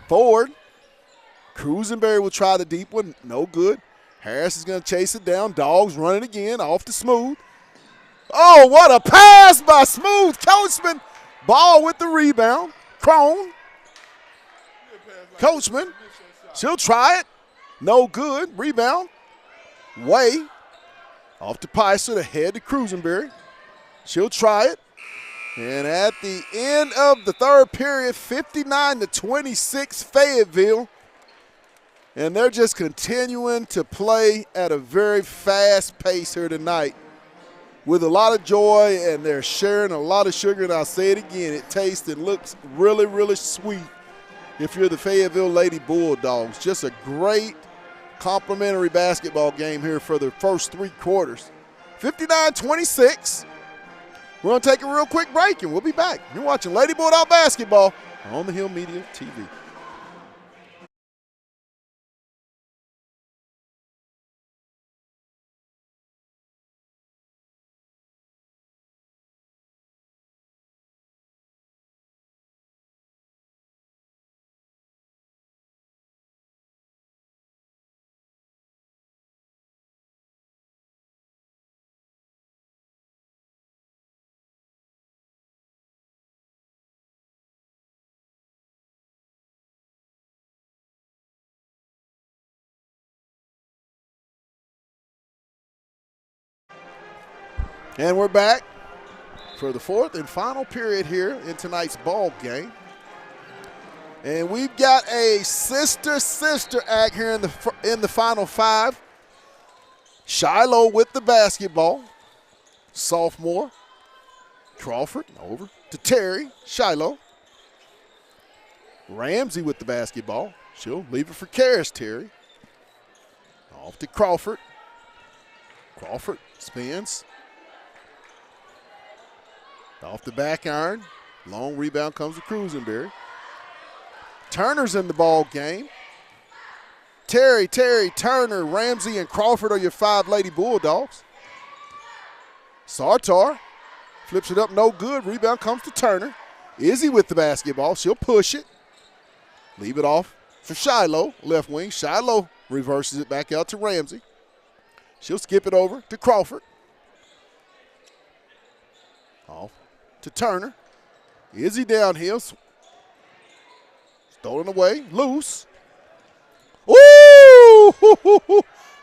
Forward. Cruisenberry will try the deep one. No good. Harris is going to chase it down. Dogs running again. Off to Smooth. Oh, what a pass by Smooth. Coachman. Ball with the rebound. Crone. Coachman. She'll try it. No good. Rebound. Way. Off to Picer. Ahead to Cruisenberry. She'll try it. And at the end of the third period, 59-26 Fayetteville. And they're just continuing to play at a very fast pace here tonight with a lot of joy, and they're sharing a lot of sugar. And I'll say it again, it tastes and looks really, really sweet if you're the Fayetteville Lady Bulldogs. Just a great complimentary basketball game here for the first 3 quarters. 59-26. We're going to take a real quick break, and we'll be back. You're watching Lady Bulldog Basketball on the Hill Media TV. And we're back for the fourth and final period here in tonight's ball game. And we've got a sister act here in the final five. Shiloh with the basketball. Sophomore. Crawford over to Terry. Shiloh. Ramsey with the basketball. She'll leave it for Karras. Terry. Off to Crawford. Crawford spins. Off the back iron. Long rebound comes to Cruisenberry. Turner's in the ball game. Terry, Turner, Ramsey, and Crawford are your 5 Lady Bulldogs. Sartar flips it up, no good. Rebound comes to Turner. Izzy with the basketball. She'll push it. Leave it off for Shiloh, left wing. Shiloh reverses it back out to Ramsey. She'll skip it over to Crawford. Off to Turner. Izzy downhill. Stolen away. Loose. Ooh!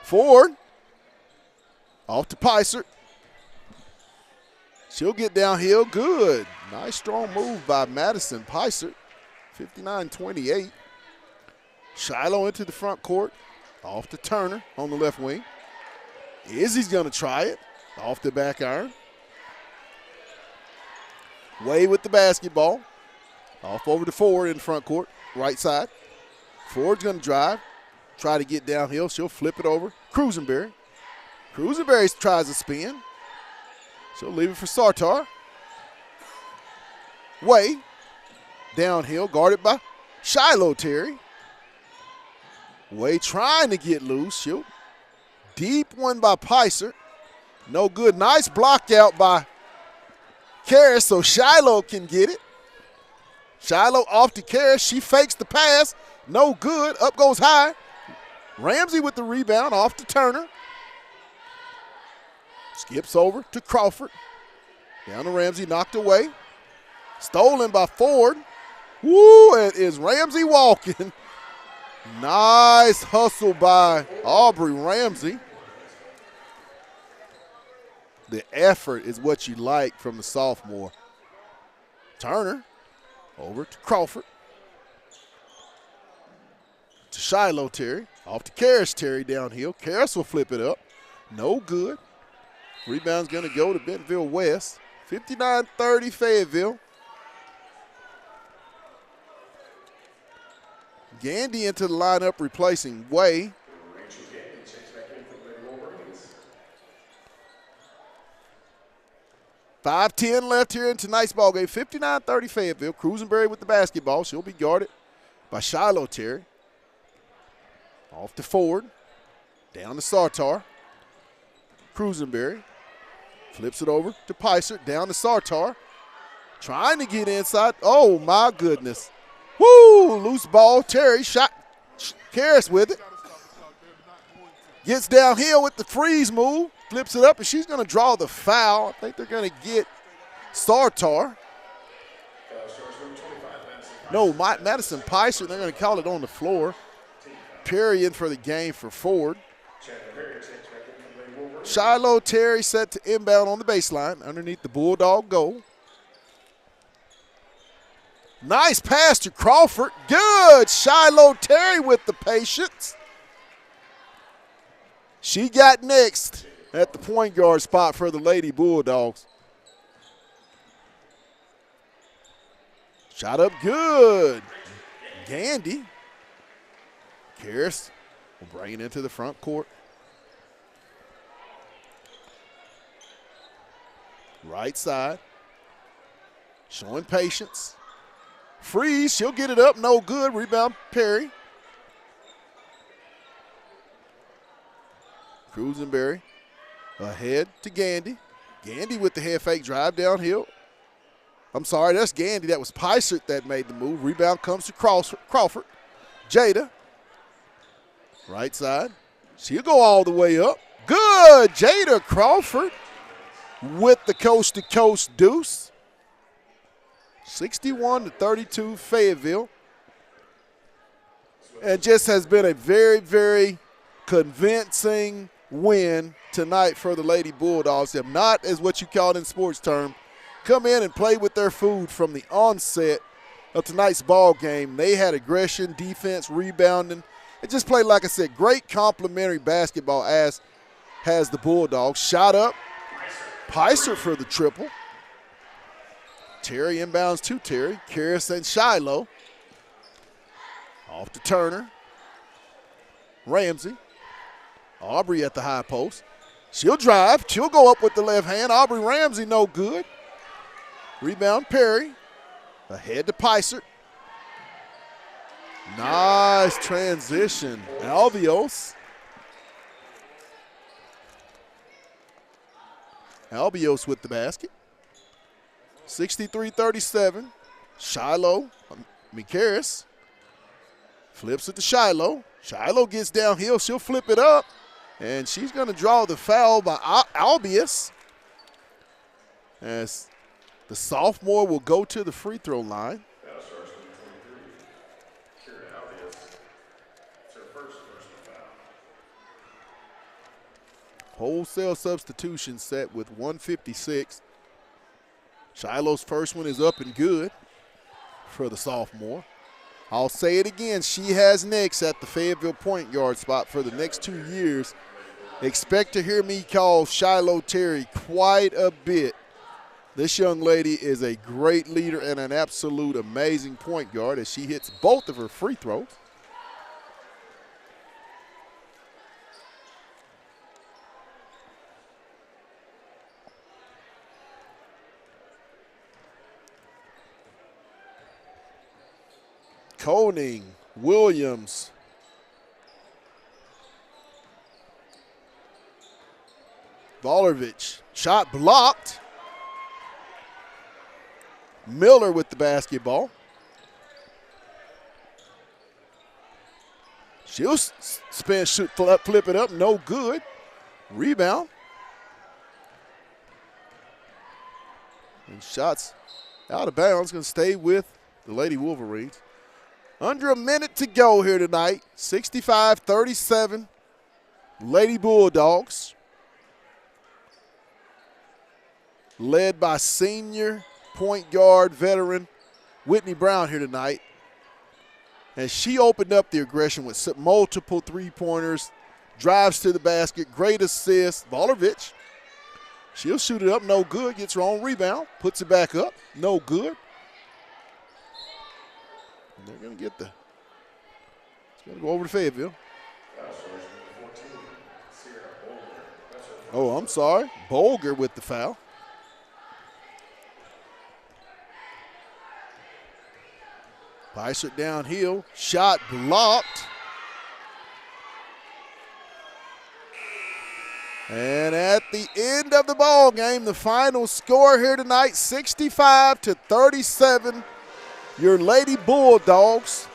Ford. Off to Picert. She'll get downhill. Good. Nice strong move by Madison Picert. 59-28. Shiloh into the front court. Off to Turner on the left wing. Izzy's going to try it. Off the back iron. Way with the basketball. Off over to Ford in front court, right side. Ford's going to drive, try to get downhill. She'll flip it over. Cruisenberry. Cruisenberry tries a spin. She'll leave it for Sartar. Way. Downhill, guarded by Shiloh Terry. Way trying to get loose. She'll deep one by Picert. No good. Nice block out by Karras, so Shiloh can get it. Shiloh off to Karras. She fakes the pass. No good. Up goes high. Ramsey with the rebound. Off to Turner. Skips over to Crawford. Down to Ramsey. Knocked away. Stolen by Ford. Woo, it is Ramsey walking. Nice hustle by Aubrey Ramsey. The effort is what you like from the sophomore. Turner over to Crawford. To Shiloh Terry. Off to Karras Terry downhill. Karras will flip it up. No good. Rebound's going to go to Bentonville West. 59-30 Fayetteville. Gandy into the lineup replacing Way. 5:10 left here in tonight's ballgame. 59-30 Fayetteville. Cruisenberry with the basketball. She'll be guarded by Shiloh Terry. Off to Ford. Down to Sartar. Cruisenberry flips it over to Picert. Down to Sartar. Trying to get inside. Oh, my goodness. Woo! Loose ball. Terry shot. Karras with it. Gets downhill with the freeze move. Flips it up, and she's going to draw the foul. I think they're going to get Sartar. No, Madison Picert. They're going to call it on the floor. Perry in for the game for Ford. Shiloh Terry set to inbound on the baseline underneath the Bulldog goal. Nice pass to Crawford. Good. Shiloh Terry with the patience. She got next at the point guard spot for the Lady Bulldogs. Shot up good. Gandy. Karras will bring it into the front court. Right side. Showing patience. Freeze. She'll get it up. No good. Rebound Perry. Cruisenberry ahead to Gandy. Gandy with the head fake drive downhill. I'm sorry, that's Gandy. That was Pysert that made the move. Rebound comes to Crawford. Jada. Right side. She'll go all the way up. Good. Jada Crawford with the coast-to-coast deuce. 61-32 Fayetteville. And just has been a very, very convincing win tonight for the Lady Bulldogs. Have not, as what you call it in sports term, come in and play with their food from the onset of tonight's ball game. They had aggression, defense, rebounding. It just played, like I said, great complimentary basketball as has the Bulldogs. Shot up. Pysert for the triple. Terry inbounds to Terry. Karras and Shiloh. Off to Turner. Ramsey. Aubrey at the high post. She'll drive. She'll go up with the left hand. Aubrey Ramsey no good. Rebound Perry. Ahead to Pysert. Nice transition. Albios. Albios with the basket. 63-37. Shiloh. Karras. Flips it to Shiloh. Shiloh gets downhill. She'll flip it up. And she's going to draw the foul by Albius. As the sophomore will go to the free throw line. Wholesale substitution set with 1:56. Shiloh's first one is up and good for the sophomore. I'll say it again, she has next at the Fayetteville point guard spot for the next 2 years. Expect to hear me call Shiloh Terry quite a bit. This young lady is a great leader and an absolute amazing point guard as she hits both of her free throws. Koning, Williams. Volovich, shot blocked. Miller with the basketball. She'll spin, shoot, flip it up, no good. Rebound. And shots out of bounds, going to stay with the Lady Wolverines. Under a minute to go here tonight. 65-37, Lady Bulldogs. Led by senior point guard veteran Whitney Brown here tonight. And she opened up the aggression with multiple three-pointers, drives to the basket, great assist. Volovich, she'll shoot it up, no good, gets her own rebound, puts it back up, no good. And they're going to get it's going to go over to Fayetteville. Oh, I'm sorry. Bolger with the foul. Pysert downhill, shot blocked. And at the end of the ball game, the final score here tonight, 65-37. Your Lady Bulldogs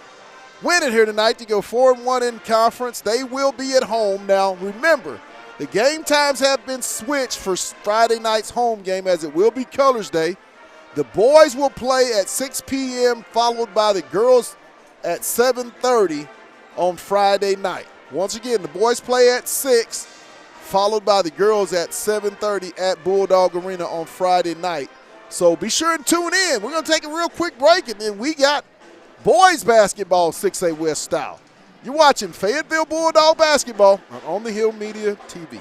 win it here tonight to go 4-1 in conference. They will be at home. Now, remember, the game times have been switched for Friday night's home game, as it will be Colors Day. The boys will play at 6 p.m., followed by the girls at 7:30 on Friday night. Once again, the boys play at 6, followed by the girls at 7:30 at Bulldog Arena on Friday night. So be sure and tune in. We're going to take a real quick break, and then we got boys basketball 6A West style. You're watching Fayetteville Bulldog basketball on the Hill Media TV.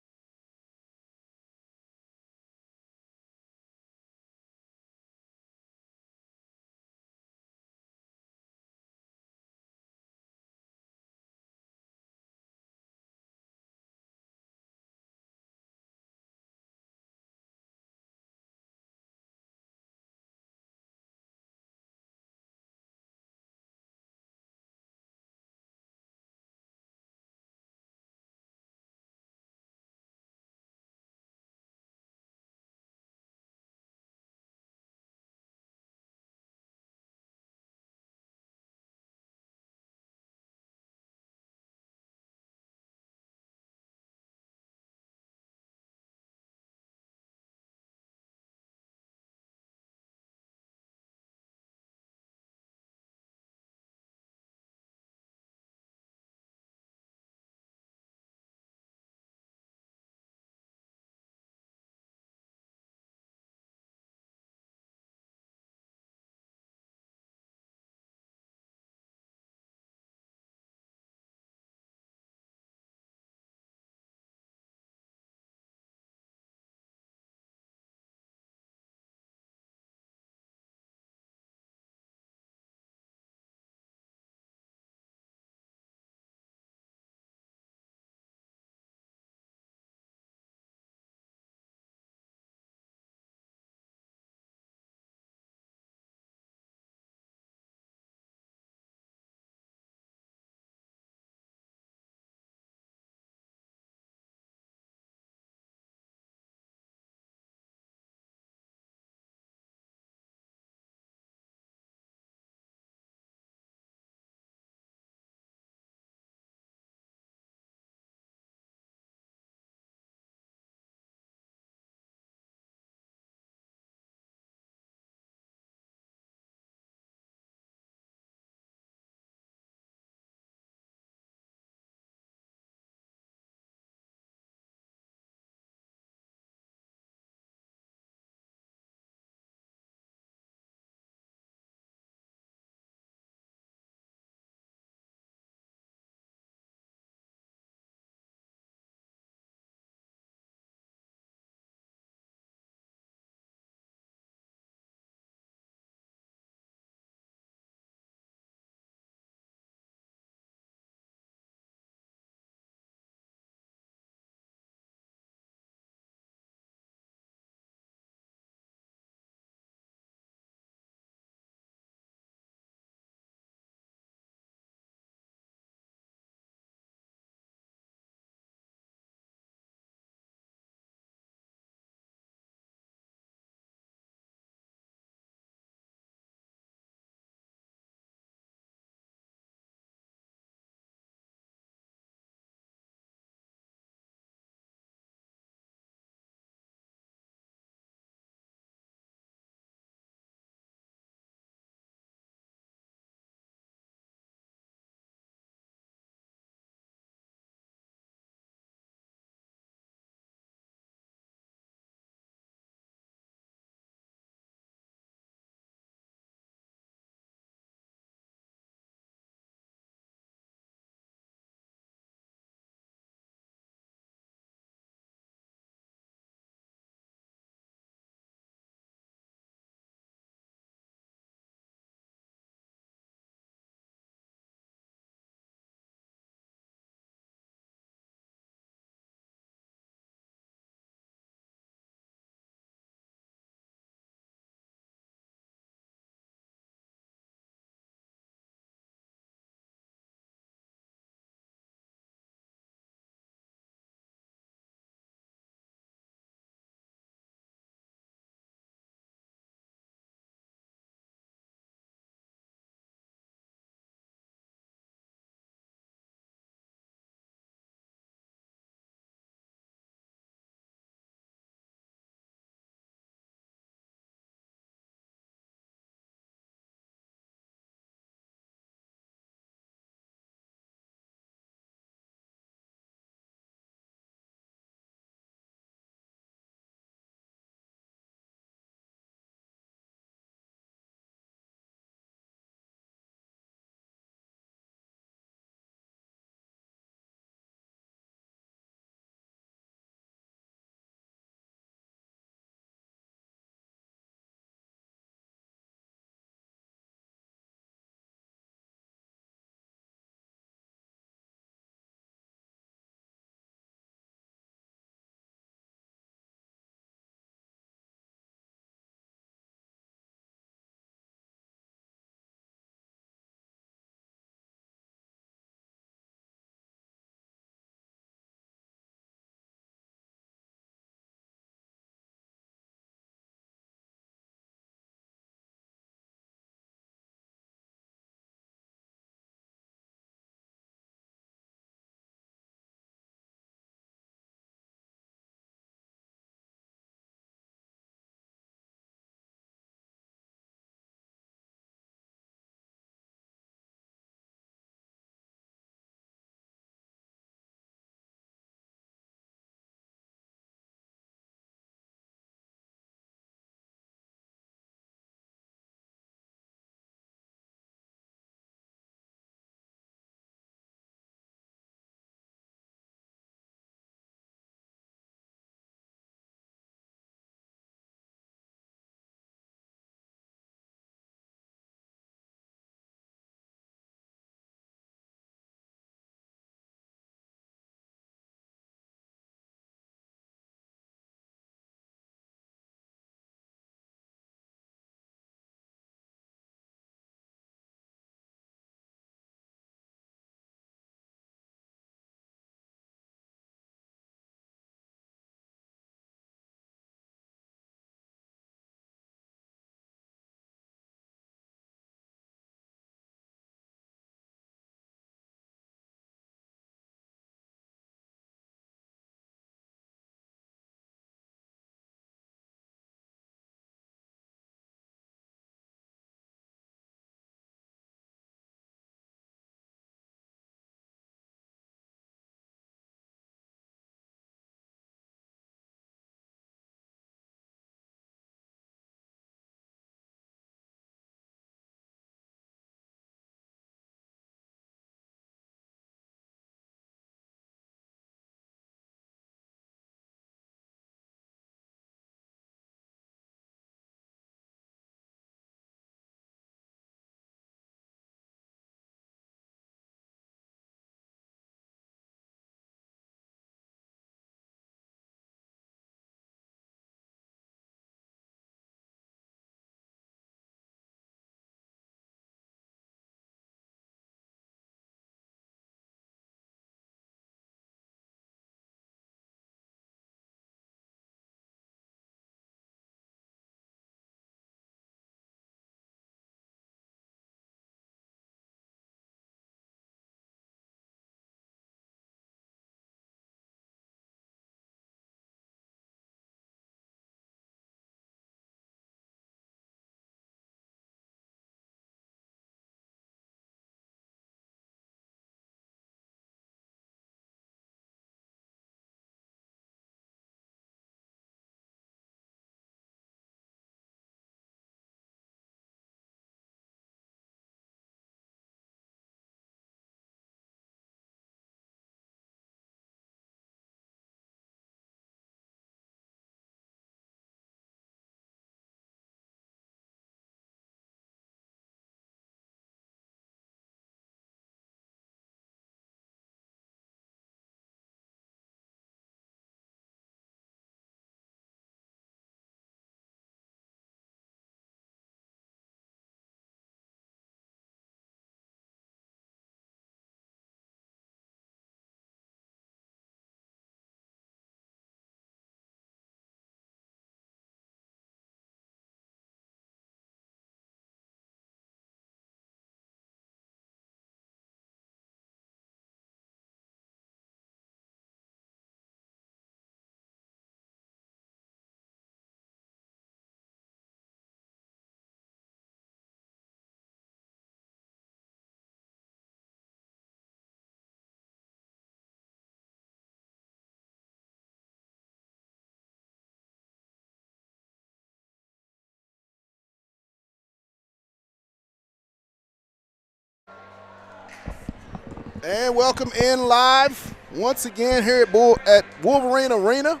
And welcome in live once again here at Wolverine Arena.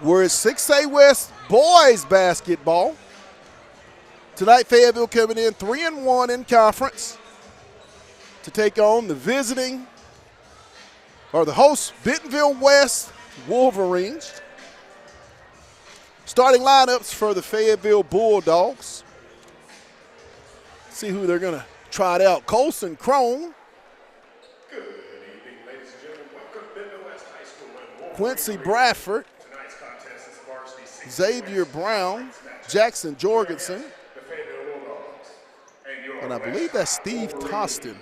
We're at 6A West boys basketball. Tonight, Fayetteville coming in 3-1 in conference to take on the host Bentonville West Wolverines. Starting lineups for the Fayetteville Bulldogs. See who they're going to trot out. Colson Crone. Good evening, ladies and gentlemen. Welcome to Bentonville West High School and Wolverine. Quincy Bradford. Tonight's contest is varsity 6A Xavier West Brown. matchup. Jackson Jorgensen. The Fayetteville Bulldogs. And your And I West believe that's High Steve Wolverines. Tostin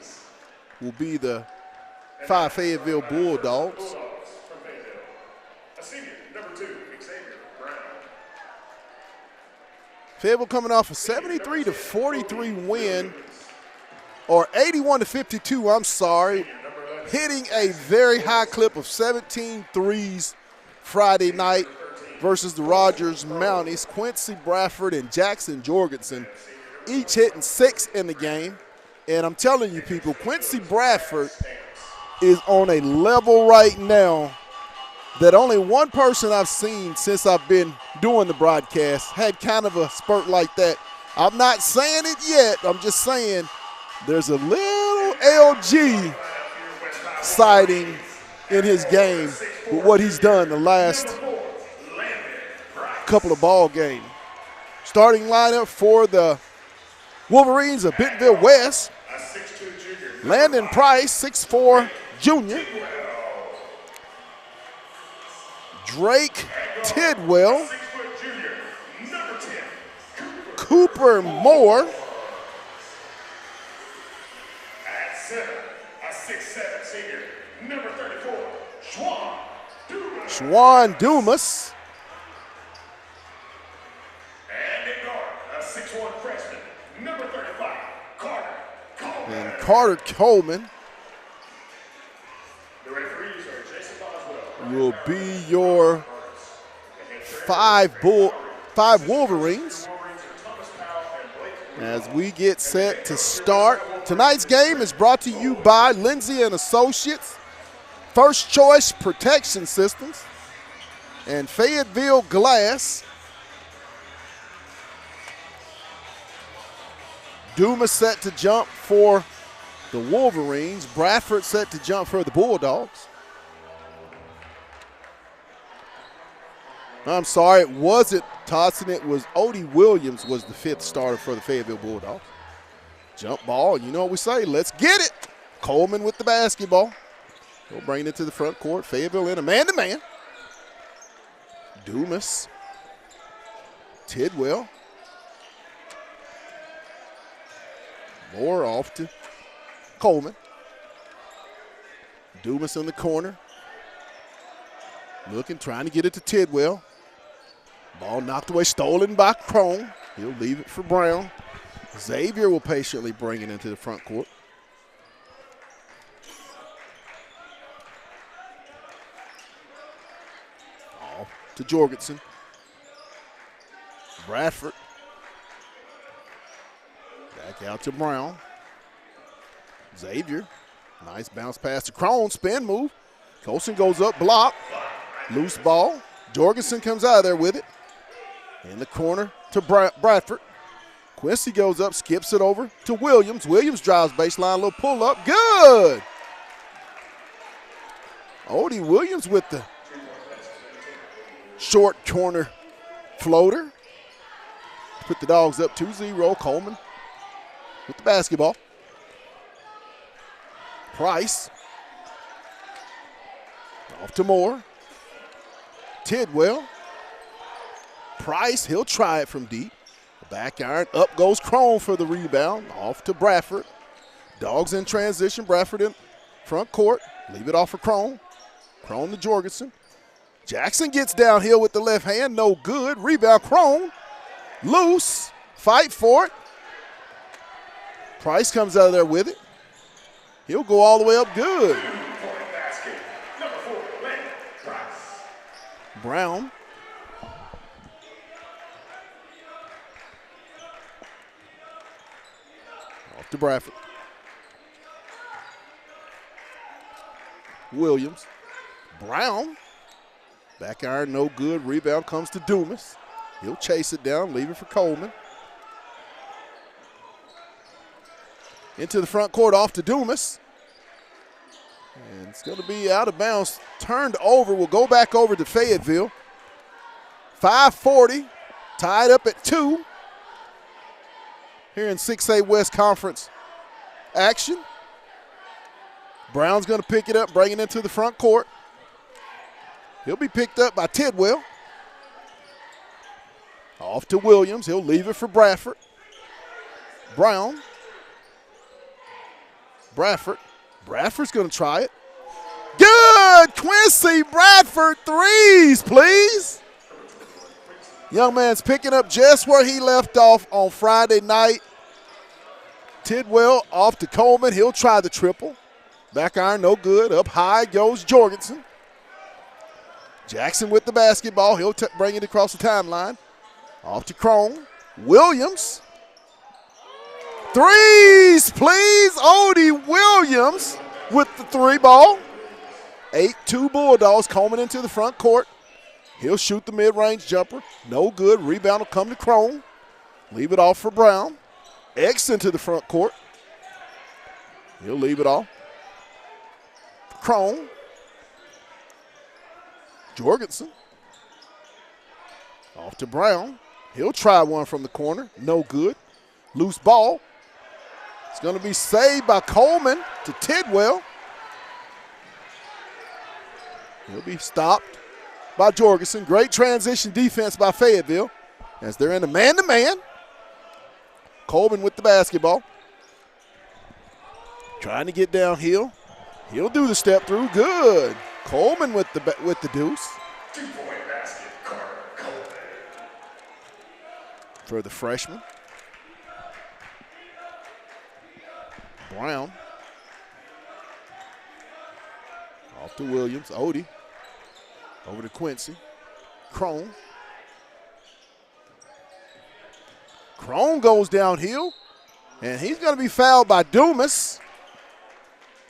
will be the 5 Fayetteville Bulldogs. Bulldogs from Bentonville. A senior, number 2, Xavier Brown. Fayetteville coming off a 73-43 win, or 81-52, I'm sorry, hitting a very high clip of 17 threes Friday night versus the Rogers Mounties. Quincy Bradford and Jackson Jorgensen each hitting 6 in the game. And I'm telling you people, Quincy Bradford is on a level right now that only one person I've seen since I've been doing the broadcast had kind of a spurt like that. I'm not saying it yet. I'm just saying there's a little LG sighting in his game with what he's done the last couple of ball games. Starting lineup for the Wolverines of Bentonville West. Landon Price, 6'4", junior. Drake Tidwell. Cooper Moore. At center, a 6'7" senior, number 34, Schwan Dumas. Schwan Dumas. And at guard, a 6'1" freshman, number 35, Carter Coleman. And Carter Coleman The referees are Jason Boswell. will be your 5 Wolverines as we get set to start. Tonight's game is brought to you by Lindsay and Associates, First Choice Protection Systems, and Fayetteville Glass. Dumas set to jump for the Wolverines. Bradford set to jump for the Bulldogs. I'm sorry, it wasn't Tossin. It was Odie Williams was the 5th starter for the Fayetteville Bulldogs. Jump ball, you know what we say, let's get it. Coleman with the basketball. He'll bring it to the front court. Fayetteville in a man-to-man. Dumas. Tidwell. Moore off to Coleman. Dumas in the corner. Looking, trying to get it to Tidwell. Ball knocked away, stolen by Crone. He'll leave it for Brown. Xavier will patiently bring it into the front court. Off to Jorgensen. Bradford. Back out to Brown. Xavier. Nice bounce pass to Crone. Spin move. Colson goes up, block. Loose ball. Jorgensen comes out of there with it. In the corner to Bradford. Quincy goes up, skips it over to Williams. Williams drives baseline, little pull up. Good. Odie Williams with the short corner floater. Put the Dogs up 2-0. Coleman with the basketball. Price. Off to Moore. Tidwell. Price, he'll try it from deep. Back iron, up goes Crone for the rebound. Off to Bradford. Dogs in transition. Bradford in front court. Leave it off for Crone. Crone to Jorgensen. Jackson gets downhill with the left hand. No good. Rebound, Crone. Loose. Fight for it. Price comes out of there with it. He'll go all the way up good. Brown. Off to Bradford. Williams. Brown. Back iron, no good. Rebound comes to Dumas. He'll chase it down, leave it for Coleman. Into the front court, off to Dumas. And it's going to be out of bounds. Turned over, will go back over to Fayetteville. 5:40, tied up at 2. Here in 6A West Conference action. Brown's going to pick it up, bring it into the front court. He'll be picked up by Tidwell. Off to Williams. He'll leave it for Bradford. Brown. Bradford's going to try it. Good! Quincy Bradford threes, please. Young man's picking up just where he left off on Friday night. Tidwell off to Coleman. He'll try the triple. Back iron, no good. Up high goes Jorgensen. Jackson with the basketball. He'll bring it across the timeline. Off to Crone. Williams. Threes, please. Odie Williams with the 3 ball. 8-2 Bulldogs. Coleman into the front court. He'll shoot the mid-range jumper. No good. Rebound will come to Crone. Leave it off for Brown. X into the front court. He'll leave it off. Crone. Jorgensen. Off to Brown. He'll try one from the corner. No good. Loose ball. It's going to be saved by Coleman to Tidwell. He'll be stopped by Jorgensen. Great transition defense by Fayetteville as they're in a man-to-man. Coleman with the basketball. Trying to get downhill. He'll do the step through. Good. Coleman with the deuce. 2-point basket, Carter Coleman. For the freshman. Brown. Off to Williams. Odie. Over to Quincy. Crone. Crone goes downhill. And he's going to be fouled by Dumas.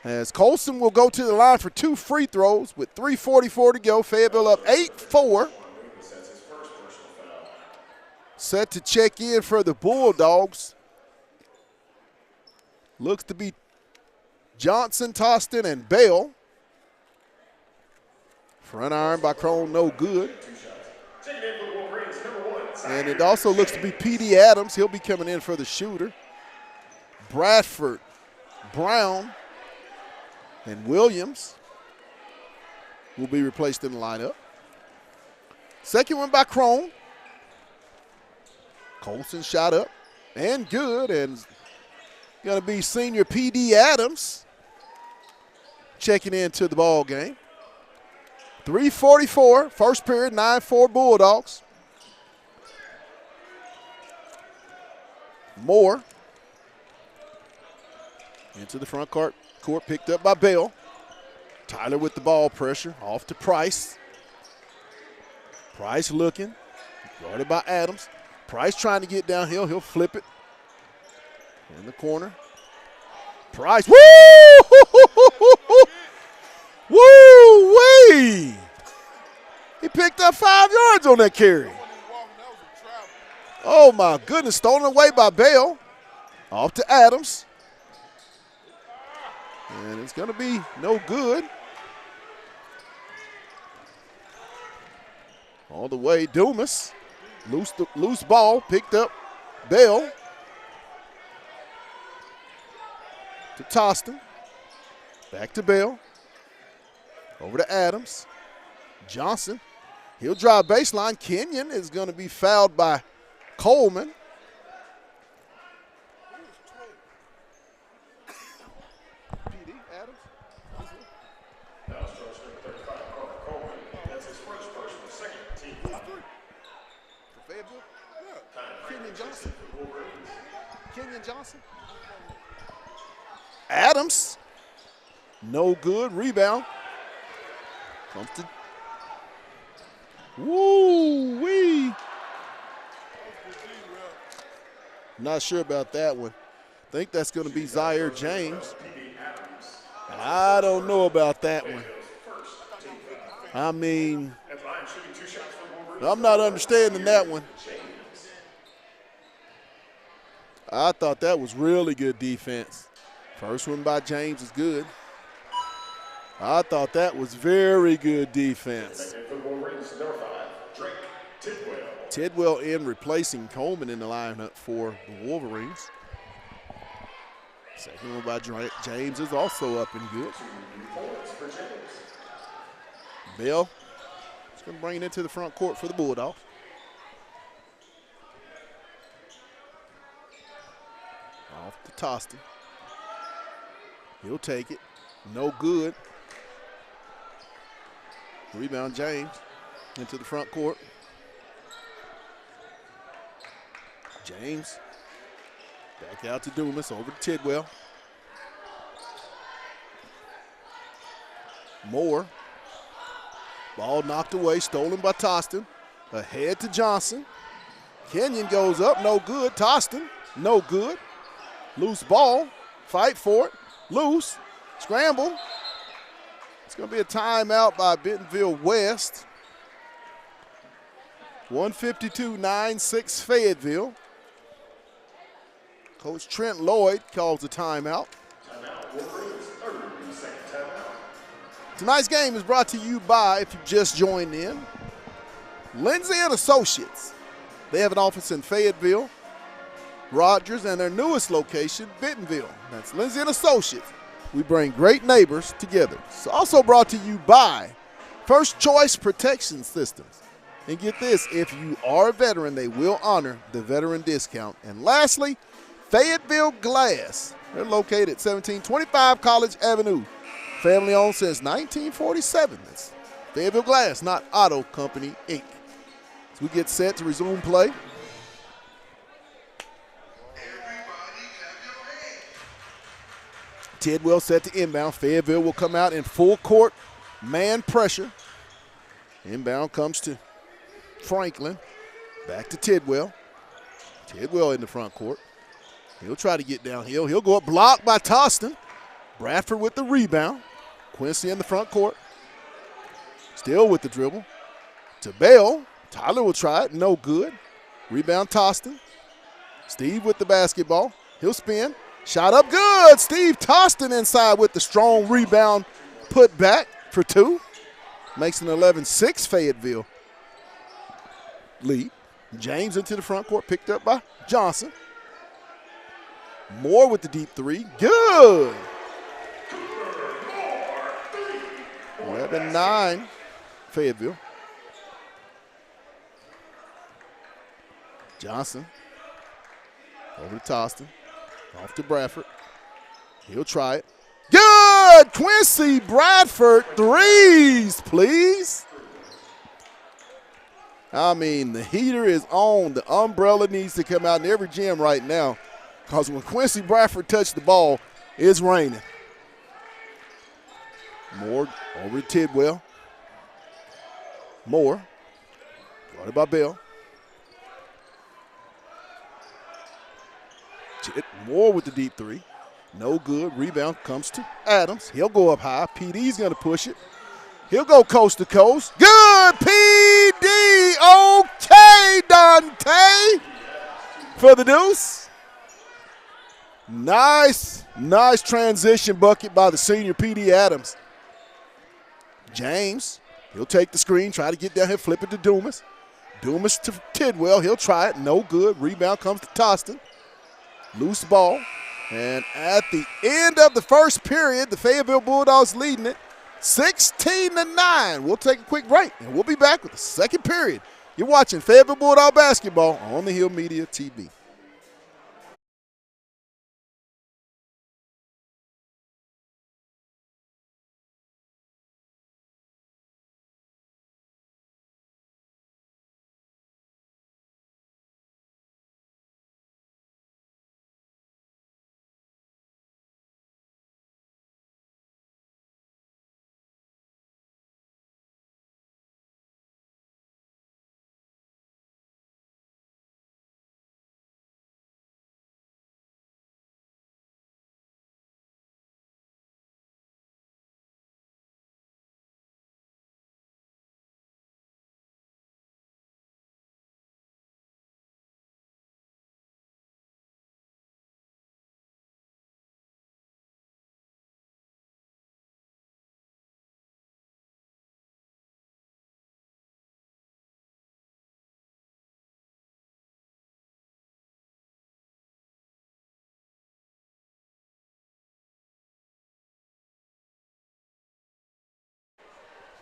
As Colson will go to the line for 2 free throws with 3:44 to go. Fayetteville up 8-4. Set to check in for the Bulldogs. Looks to be Johnson, Toston, and Bell. Front iron by Crone, no good. And it also looks to be P.D. Adams. He'll be coming in for the shooter. Bradford, Brown, and Williams will be replaced in the lineup. Second one by Crone. Colson shot up and good, and going to be senior P.D. Adams checking into the ball game. 3:44, first period, 9-4 Bulldogs. Moore into the front court, picked up by Bell. Tyler with the ball pressure, off to Price. Price looking, guarded by Adams. Price trying to get downhill, he'll flip it. In the corner. Price, woo! Woo-wee! He picked up 5 yards on that carry. Oh, my goodness. Stolen away by Bell. Off to Adams. And it's going to be no good. All the way, Dumas. Loose ball, picked up Bell. To Toston. Back to Bell. Over to Adams. Johnson. He'll drive baseline. Kenyon is going to be fouled by Coleman. PD, Adams. Now starts number 35, Carter Coleman. That's his first personal, second team. For Fayetteville? Yeah. Kenyon Johnson. Kenyon Johnson. Adams. No good. Rebound. Comes to. Woo-wee. Not sure about that one. Think that's going to be Zaire James. I don't know about that one. I mean, I'm not understanding that one. I thought that was really good defense. First one by James is good. I thought that was very good defense. Tidwell in replacing Coleman in the lineup for the Wolverines. Second one by James is also up and good. Bell is going to bring it into the front court for the Bulldogs. Off to Tostin. He'll take it. No good. Rebound James into the front court. James back out to Dumas, over to Tidwell. Moore. Ball knocked away, stolen by Tostin. Ahead to Johnson. Kenyon goes up, no good. Tostin, no good. Loose ball, fight for it. Loose, scramble. It's going to be a timeout by Bentonville West. 152-96 Fayetteville. Coach Trent Lloyd calls a timeout. Tonight's game is brought to you by, if you just joined in, Lindsay and Associates. They have an office in Fayetteville, Rogers, and their newest location, Bentonville. That's Lindsay and Associates. We bring great neighbors together. It's also brought to you by First Choice Protection Systems. And get this, if you are a veteran, they will honor the veteran discount. And lastly, Fayetteville Glass. They're located at 1725 College Avenue. Family owned since 1947. That's Fayetteville Glass, not Auto Company, Inc. As we get set to resume play. Tidwell set to inbound. Fayetteville will come out in full court man pressure. Inbound comes to Franklin. Back to Tidwell. Tidwell in the front court. He'll try to get downhill. He'll go up, blocked by Tostin. Bradford with the rebound. Quincy in the front court. Still with the dribble. To Bell. Tyler will try it. No good. Rebound Tostin. Steve with the basketball. He'll spin. Shot up good. Steve Tostin inside with the strong rebound. Put back for two. Makes an 11-6 Fayetteville lead. James into the front court. Picked up by Johnson. Moore with the deep three. Good. 11-9 Fayetteville. Johnson over to Tostin. Off to Bradford. He'll try it. Good! Quincy Bradford threes, please. I mean, the heater is on. The umbrella needs to come out in every gym right now, because when Quincy Bradford touched the ball, it's raining. Moore over to Tidwell. Moore. Guarded by Bell. Moore with the deep three. No good. Rebound comes to Adams. He'll go up high. PD's going to push it. He'll go coast to coast. Good. PD. Okay, Dante. For the deuce. Nice transition bucket by the senior PD Adams. James, he'll take the screen, try to get down here, flip it to Dumas. Dumas to Tidwell. He'll try it. No good. Rebound comes to Tostin. Loose ball. And at the end of the first period, the Fayetteville Bulldogs leading it 16-9. We'll take a quick break, and we'll be back with the second period. You're watching Fayetteville Bulldog basketball on the Hill Media TV.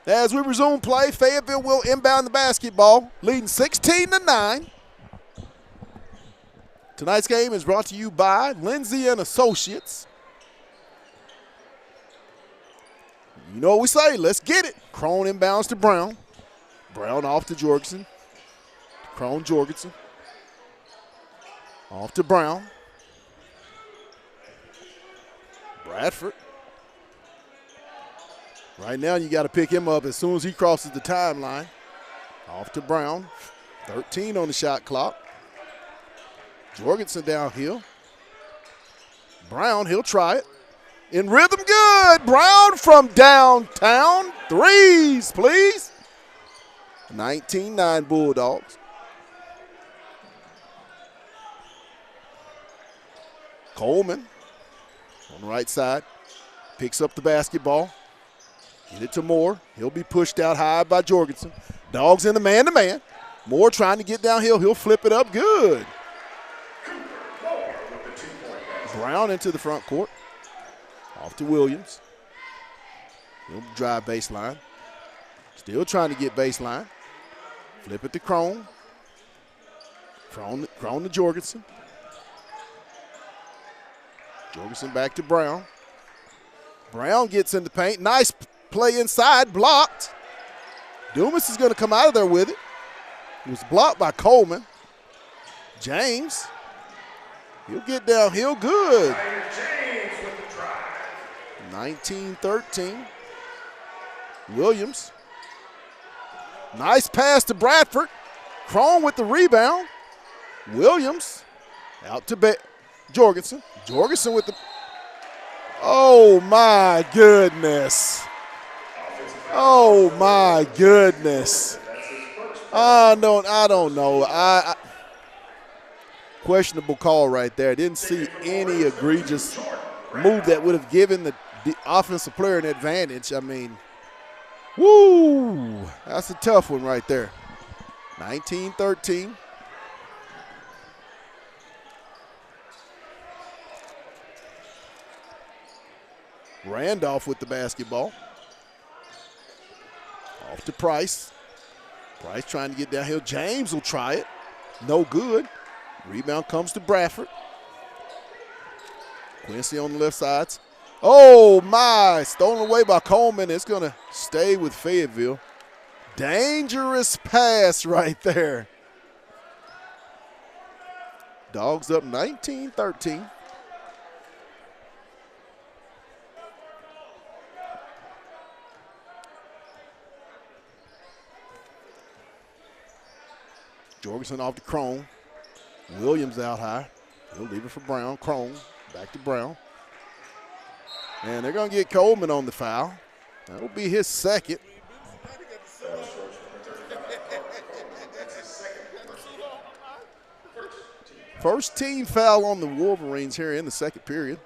As we resume play, Fayetteville will inbound the basketball, leading 16-9. Tonight's game is brought to you by Lindsay and Associates. You know what we say, let's get it. Crone inbounds to Brown. Brown off to Jorgensen. Crone, Jorgensen. Off to Brown. Bradford. Right now, you got to pick him up as soon as he crosses the timeline. Off to Brown. 13 on the shot clock. Jorgensen downhill. Brown, he'll try it. In rhythm, good. Brown from downtown. Threes, please. 19-9 Bulldogs. Coleman on the right side. Picks up the basketball. Get it to Moore. He'll be pushed out high by Jorgensen. Dogs in the man-to-man. Moore trying to get downhill. He'll flip it up. Good. Brown into the front court. Off to Williams. He'll drive baseline. Still trying to get baseline. Flip it to Crone. Crone to Jorgensen. Jorgensen back to Brown. Brown gets in the paint. Nice play inside. Blocked. Dumas is going to come out of there with it. It was blocked by Coleman. James. He'll get downhill. Good. 19-13. Williams. Nice pass to Bradford. Crone with the rebound. Williams out to Jorgensen. Jorgensen with the. Oh my goodness. Oh my goodness. I don't know. Questionable call right there. Didn't see any egregious move that would have given the offensive player an advantage. I mean, woo, that's a tough one right there. 19-13. Randolph with the basketball. Off to Price. Price trying to get downhill. James will try it. No good. Rebound comes to Bradford. Quincy on the left side. Oh, my. Stolen away by Coleman. It's going to stay with Fayetteville. Dangerous pass right there. Dogs up 19-13. Jorgensen off to Crone. Williams out high. He'll leave it for Brown. Crone back to Brown. And they're going to get Coleman on the foul. That'll be his second. First team foul on the Wolverines here in the second period.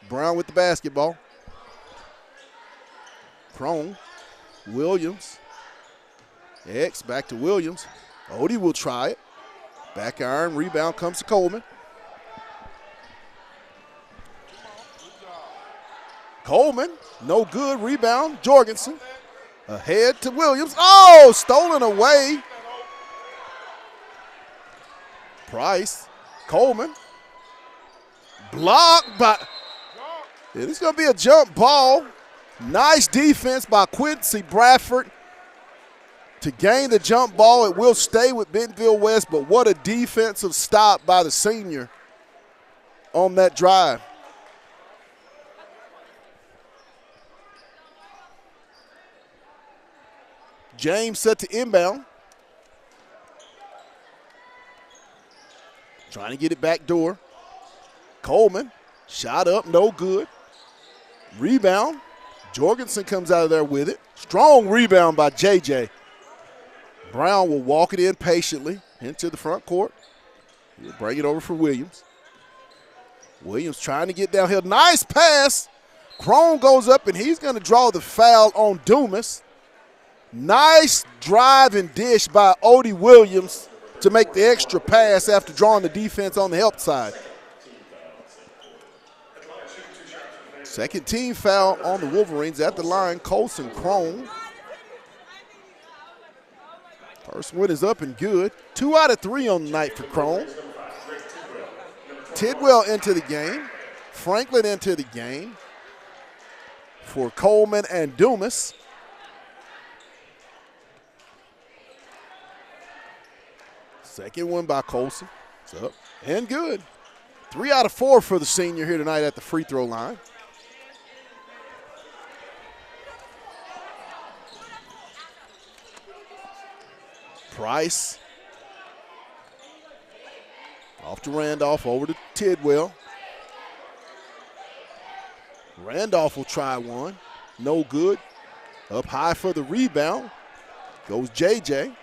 Brown with the basketball. Crone. Williams. X back to Williams. Odie will try it. Back iron. Rebound comes to Coleman. Coleman. No good. Rebound. Jorgensen. Ahead to Williams. Oh, stolen away. Price. Coleman. Blocked by. This is going to be a jump ball. Nice defense by Quincy Bradford to gain the jump ball. It will stay with Bentonville West, but what a defensive stop by the senior on that drive. James set to inbound. Trying to get it back door. Coleman, shot up, no good. Rebound. Jorgensen comes out of there with it. Strong rebound by JJ. Brown will walk it in patiently into the front court. He'll bring it over for Williams. Williams trying to get downhill. Nice pass. Crone goes up, and he's going to draw the foul on Dumas. Nice drive and dish by Odie Williams to make the extra pass after drawing the defense on the help side. Second team foul on the Wolverines at the line. Colson Crone. First one is up and good. 2 out of 3 on the night for Crone. Tidwell into the game. Franklin into the game for Coleman and Dumas. Second one by Colson. It's up and good. 3 out of 4 for the senior here tonight at the free throw line. Price. Off to Randolph, over to Tidwell. Randolph will try one. No good. Up high for the rebound. Goes JJ.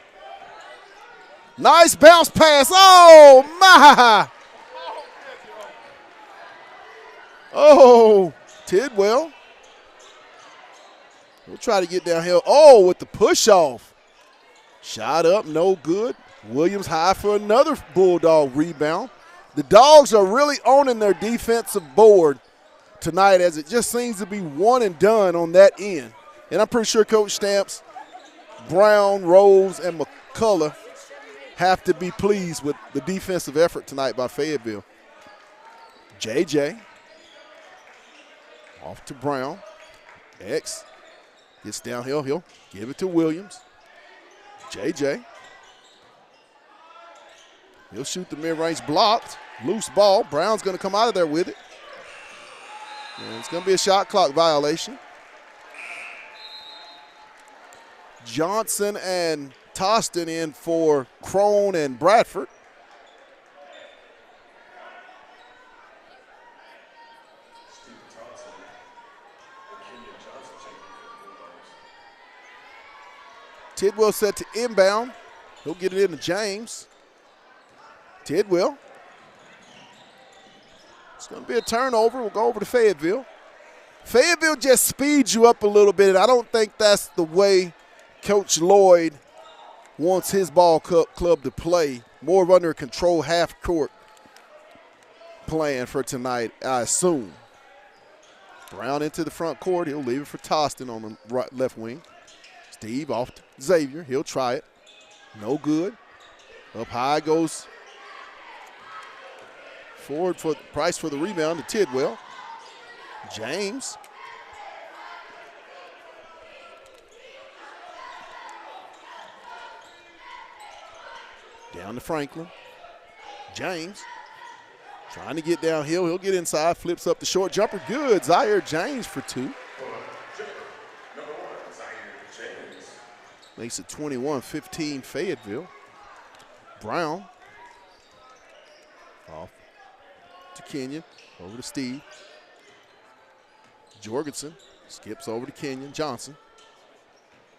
Nice bounce pass. Oh, my. Oh, Tidwell. We'll try to get downhill. Oh, with the push off. Shot up, no good. Williams high for another Bulldog rebound. The Dogs are really owning their defensive board tonight, as it just seems to be one and done on that end. And I'm pretty sure Coach Stamps, Brown, Rose, and McCullough have to be pleased with the defensive effort tonight by Fayetteville. JJ off to Brown. X gets downhill. He'll give it to Williams. JJ. He'll shoot the mid-range, blocked. Loose ball. Brown's going to come out of there with it. And it's going to be a shot clock violation. Johnson and Toston in for Crone and Bradford. Tidwell set to inbound. He'll get it into James. Tidwell. It's going to be a turnover. We'll go over to Fayetteville. Fayetteville just speeds you up a little bit, and I don't think that's the way Coach Lloyd wants his ball club to play. More of under control half-court plan for tonight, I assume. Brown into the front court. He'll leave it for Toston on the left wing. Steve off to Xavier. He'll try it. No good. Up high goes forward for Price for the rebound to Tidwell. James. Down to Franklin. James trying to get downhill. He'll get inside, flips up the short jumper. Good. Zaire James for 2. Makes it 21-15 Fayetteville. Brown off to Kenyon, over to Steve. Jorgensen skips over to Kenyon. Johnson.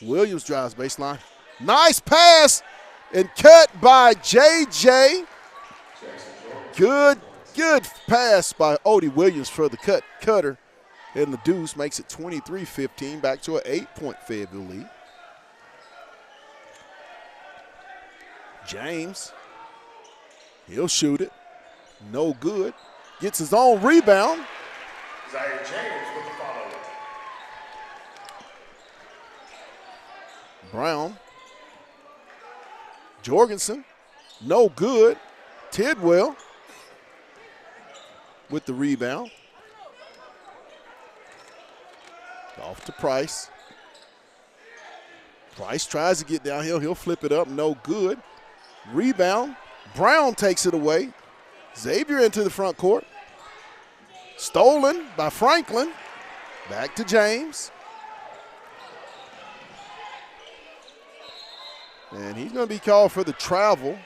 Williams drives baseline. Nice pass and cut by JJ. Good pass by Odie Williams for the cutter. And the deuce makes it 23-15, back to an 8-point Fayetteville lead. James, he'll shoot it. No good. Gets his own rebound. Zaire James with the follow. Brown. Jorgensen, no good. Tidwell with the rebound. Off to Price. Price tries to get downhill. He'll flip it up. No good. Rebound. Brown takes it away. Xavier into the front court. Stolen by Franklin. Back to James. And he's going to be called for the travel.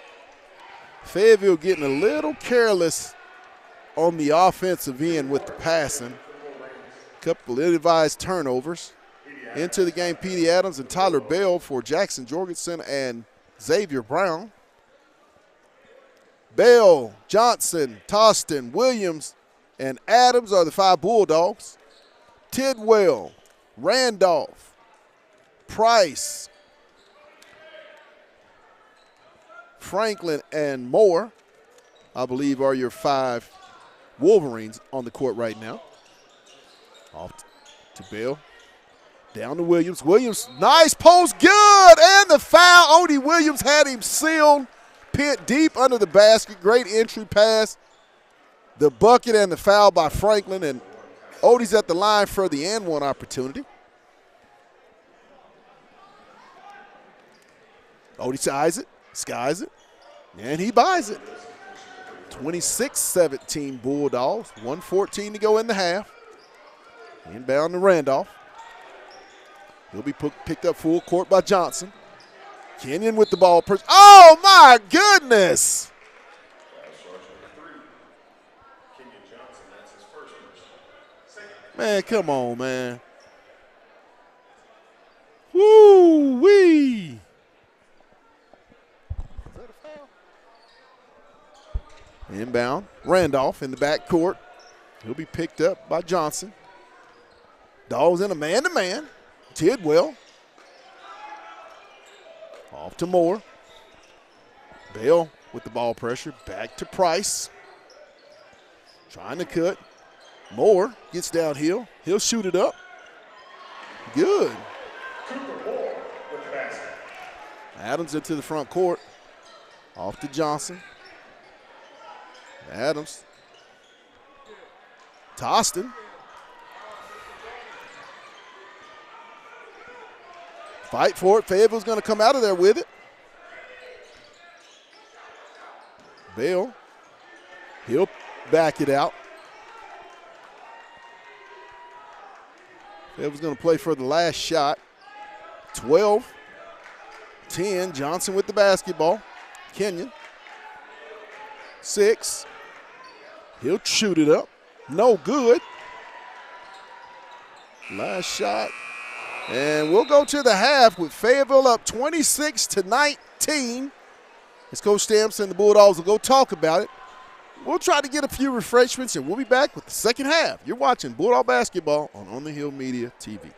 Fayetteville getting a little careless on the offensive end with the passing. Couple ill-advised turnovers. Into the game, Petey Adams and Tyler Bell for Jackson Jorgensen and Xavier Brown. Bell, Johnson, Toston, Williams, and Adams are the 5 Bulldogs. Tidwell, Randolph, Price, Franklin, and Moore, I believe, are your 5 Wolverines on the court right now. Off to Bill. Down to Williams. Williams, nice post, good, and the foul. Odie Williams had him sealed. Pit deep under the basket. Great entry pass. The bucket and the foul by Franklin, and Odie's at the line for the and one opportunity. Odie skies it, and he buys it. 26-17 Bulldogs, 1:14 to go in the half. Inbound to Randolph. He'll be picked up full court by Johnson. Kenyon with the ball. Oh, my goodness. Man, come on, man. Woo-wee. Is that a foul? Inbound. Randolph in the backcourt. He'll be picked up by Johnson. Dogs in a man-to-man. Tidwell. Off to Moore. Bell with the ball pressure. Back to Price. Trying to cut. Moore gets downhill. He'll shoot it up. Good. Adams into the front court. Off to Johnson. Adams. Toston. Fight for it. Fayetteville's going to come out of there with it. Bell. He'll back it out. Fayetteville's going to play for the last shot. 12-10. Johnson with the basketball. Kenyon. 6. He'll shoot it up. No good. Last shot. And we'll go to the half with Fayetteville up 26-19. As Coach Stamps and the Bulldogs will go talk about it. We'll try to get a few refreshments, and we'll be back with the second half. You're watching Bulldog Basketball on the Hill Media TV.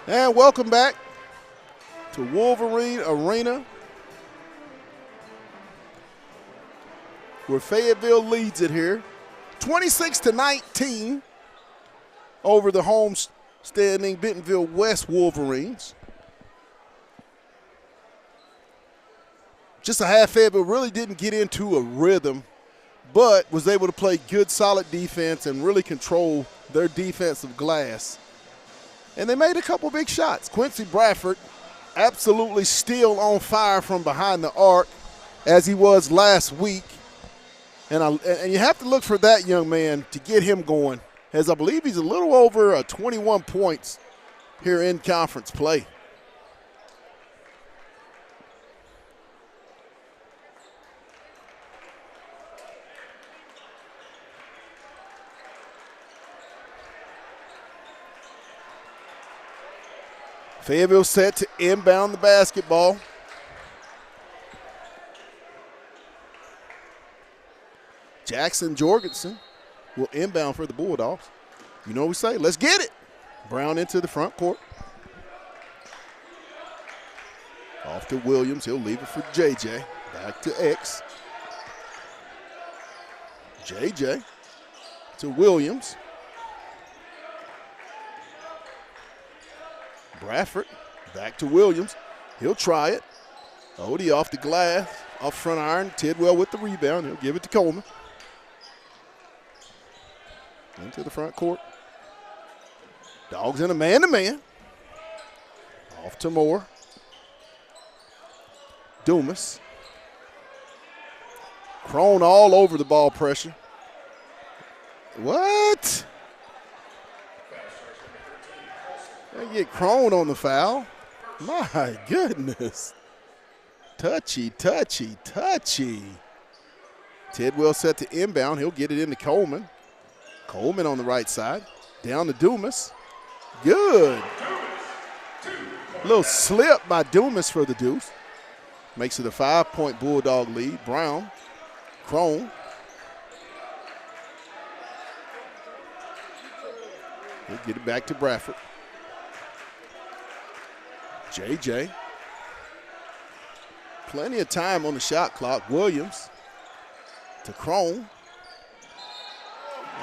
And welcome back to Wolverine Arena, where Fayetteville leads it here, 26-19 over the home-standing Bentonville West Wolverines. Just a half Fayetteville really didn't get into a rhythm, but was able to play good, solid defense and really control their defensive glass. And they made a couple big shots. Quincy Bradford absolutely still on fire from behind the arc, as he was last week. And you have to look for that young man to get him going, as I believe he's a little over 21 points here in conference play. Fayetteville set to inbound the basketball. Jackson Jorgensen will inbound for the Bulldogs. You know what we say, let's get it. Brown into the front court. Off to Williams, he'll leave it for JJ. Back to X. JJ to Williams. Bradford back to Williams. He'll try it. Odie off the glass, off front iron. Tidwell with the rebound. He'll give it to Coleman. Into the front court. Dogs in a man-to-man. Off to Moore. Dumas. Crone all over the ball pressure. What? They get Crone on the foul. My goodness. Touchy, touchy, touchy. Tidwell set to inbound. He'll get it into Coleman. Coleman on the right side. Down to Dumas. Good. Little slip by Dumas for the deuce. Makes it a 5-point Bulldog lead. Brown. Crone. He'll get it back to Bradford. JJ. Plenty of time on the shot clock. Williams to Crone.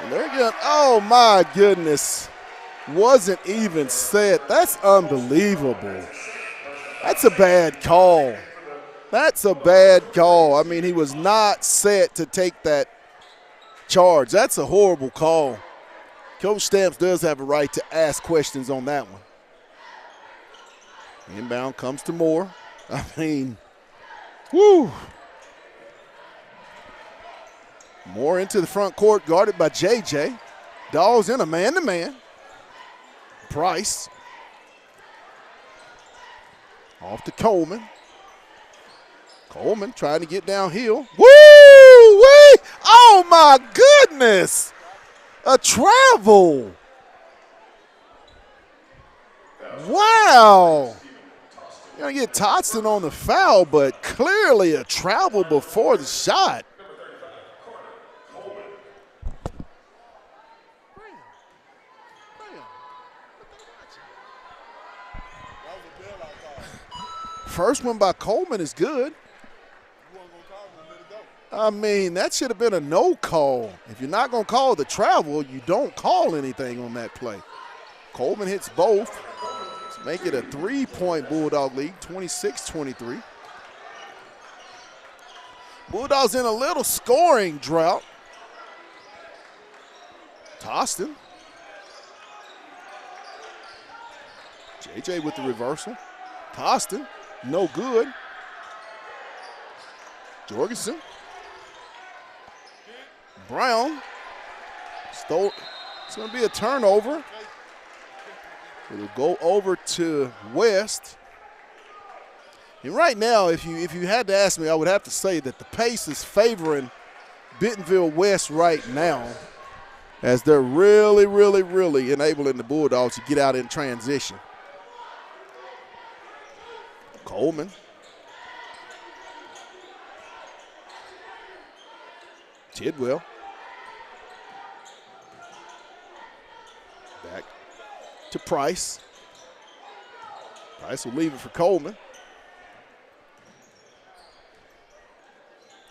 And they're good. Oh, my goodness. Wasn't even set. That's unbelievable. That's a bad call. That's a bad call. I mean, he was not set to take that charge. That's a horrible call. Coach Stamps does have a right to ask questions on that one. Inbound comes to Moore. I mean, woo. Moore into the front court, guarded by JJ. Dogs in a man-to-man. Price. Off to Coleman. Coleman trying to get downhill. Woo-wee! Oh, my goodness. A travel. Wow. You're going to get Todston on the foul, but clearly a travel before the shot. First one by Coleman is good. I mean, that should have been a no call. If you're not going to call the travel, you don't call anything on that play. Coleman hits both to make it a 3-point Bulldog lead, 26-23. Bulldogs in a little scoring drought. Toston. JJ with the reversal. Toston, no good. Jorgensen. Brown. Stole. It's going to be a turnover. It'll go over to West. And right now, if you had to ask me, I would have to say that the pace is favoring Bentonville West right now, as they're really, really, really enabling the Bulldogs to get out in transition. Coleman. Tidwell. Back to Price. Price will leave it for Coleman.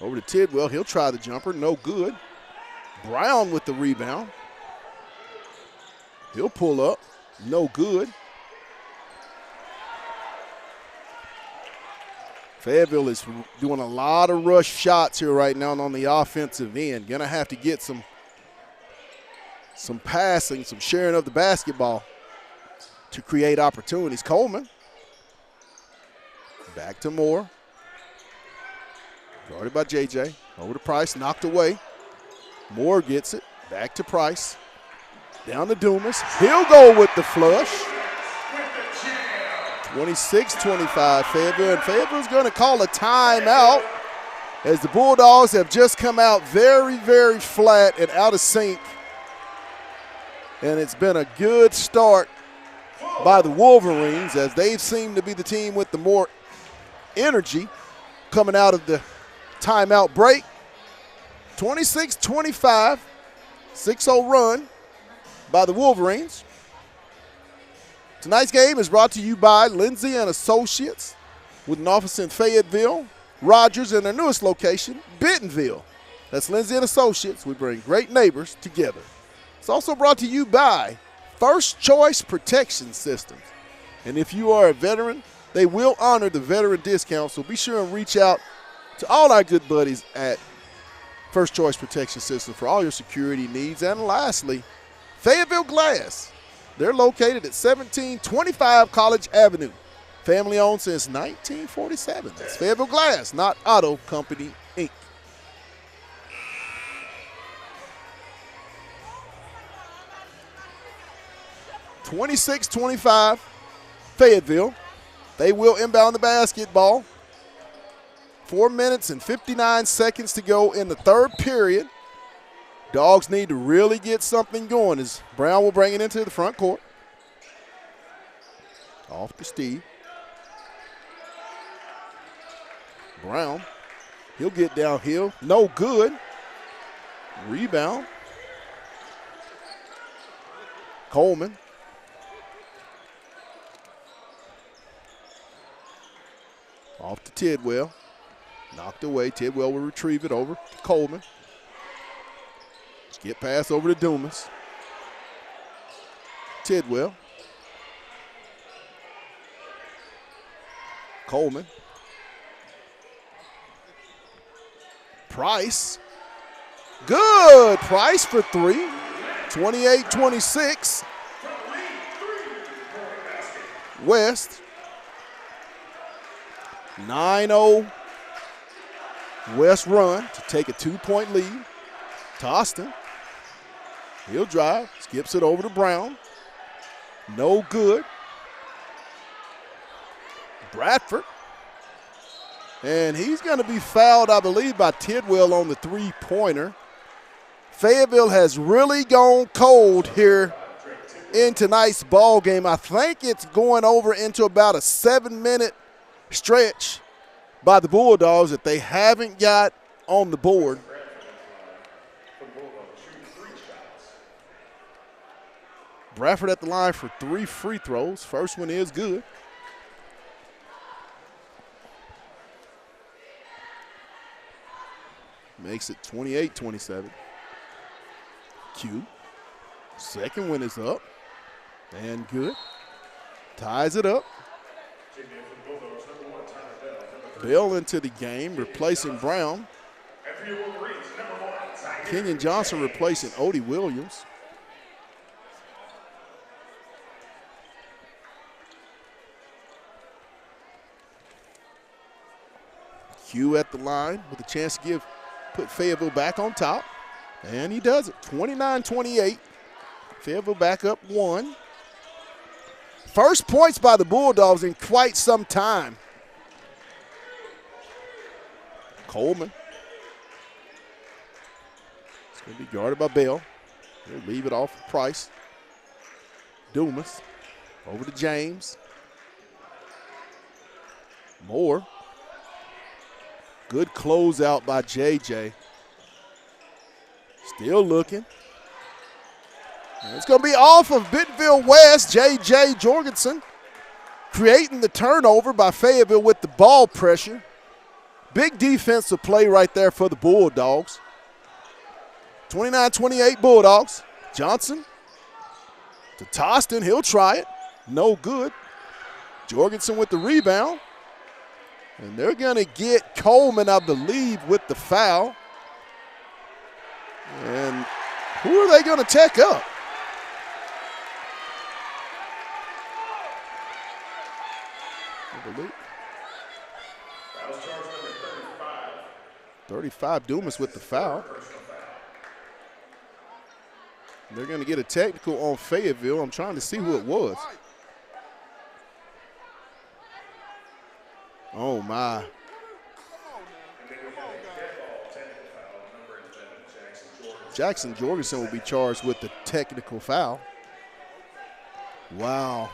Over to Tidwell. He'll try the jumper. No good. Brown with the rebound. He'll pull up. No good. Fayetteville is doing a lot of rush shots here right now on the offensive end. Gonna have to get some passing, some sharing of the basketball to create opportunities. Coleman. Back to Moore. Guarded by JJ. Over to Price. Knocked away. Moore gets it. Back to Price. Down to Dumas. He'll go with the flush. 26-25 Fayetteville. And Fayetteville's going to call a timeout as the Bulldogs have just come out very, very flat and out of sync. And it's been a good start by the Wolverines as they seem to be the team with the more energy coming out of the timeout break. 26-25, 6-0 run by the Wolverines. Tonight's game is brought to you by Lindsay and Associates with an office in Fayetteville, Rogers, and their newest location, Bentonville. That's Lindsay and Associates. We bring great neighbors together. It's also brought to you by First Choice Protection Systems. And if you are a veteran, they will honor the veteran discount, so be sure and reach out to all our good buddies at First Choice Protection System for all your security needs. And lastly, Fayetteville Glass. They're located at 1725 College Avenue. Family owned since 1947. That's Fayetteville Glass, not Auto Company, Inc. (26-25) Fayetteville. They will inbound the basketball. 4 minutes and 59 seconds to go in the third period. Dogs need to really get something going as Brown will bring it into the front court. Off to Steve. Brown. He'll get downhill. No good. Rebound. Coleman. Off to Tidwell. Knocked away. Tidwell will retrieve it over to Coleman. Get pass over to Dumas. Tidwell. Coleman. Price. Good. Price for three. 28-26. West. 9-0 West run to take a 2-point lead. Toston. He'll drive. Skips it over to Brown. No good. Bradford. And he's going to be fouled, I believe, by Tidwell on the three-pointer. Fayetteville has really gone cold here in tonight's ball game. I think it's going over into about a 7-minute stretch by the Bulldogs that they haven't got on the board. Bradford at the line for 3 free throws. First one is good. Makes it 28-27. Q. Second one is up. And good. Ties it up. Bell into the game, replacing Brown. Kenyon Johnson replacing Odie Williams. Q at the line with a chance to put Fayetteville back on top. And he does it. 29-28. Fayetteville back up 1. First points by the Bulldogs in quite some time. Coleman. It's going to be guarded by Bell. He'll leave it off for Price. Dumas. Over to James. Moore. Good closeout by JJ. Still looking. And it's going to be off of Bentonville West, J.J. Jorgensen. creating the turnover by Fayetteville with the ball pressure. Big defensive play right there for the Bulldogs. 29-28 Bulldogs. Johnson to Toston. He'll try it. No good. Jorgensen with the rebound. And they're going to get Coleman, I believe, with the foul. And who are they going to tech up? I believe. 35, Dumas with the foul. They're going to get a technical on Fayetteville. I'm trying to see who it was. Oh, my. Jackson Jorgensen will be charged with the technical foul. Wow.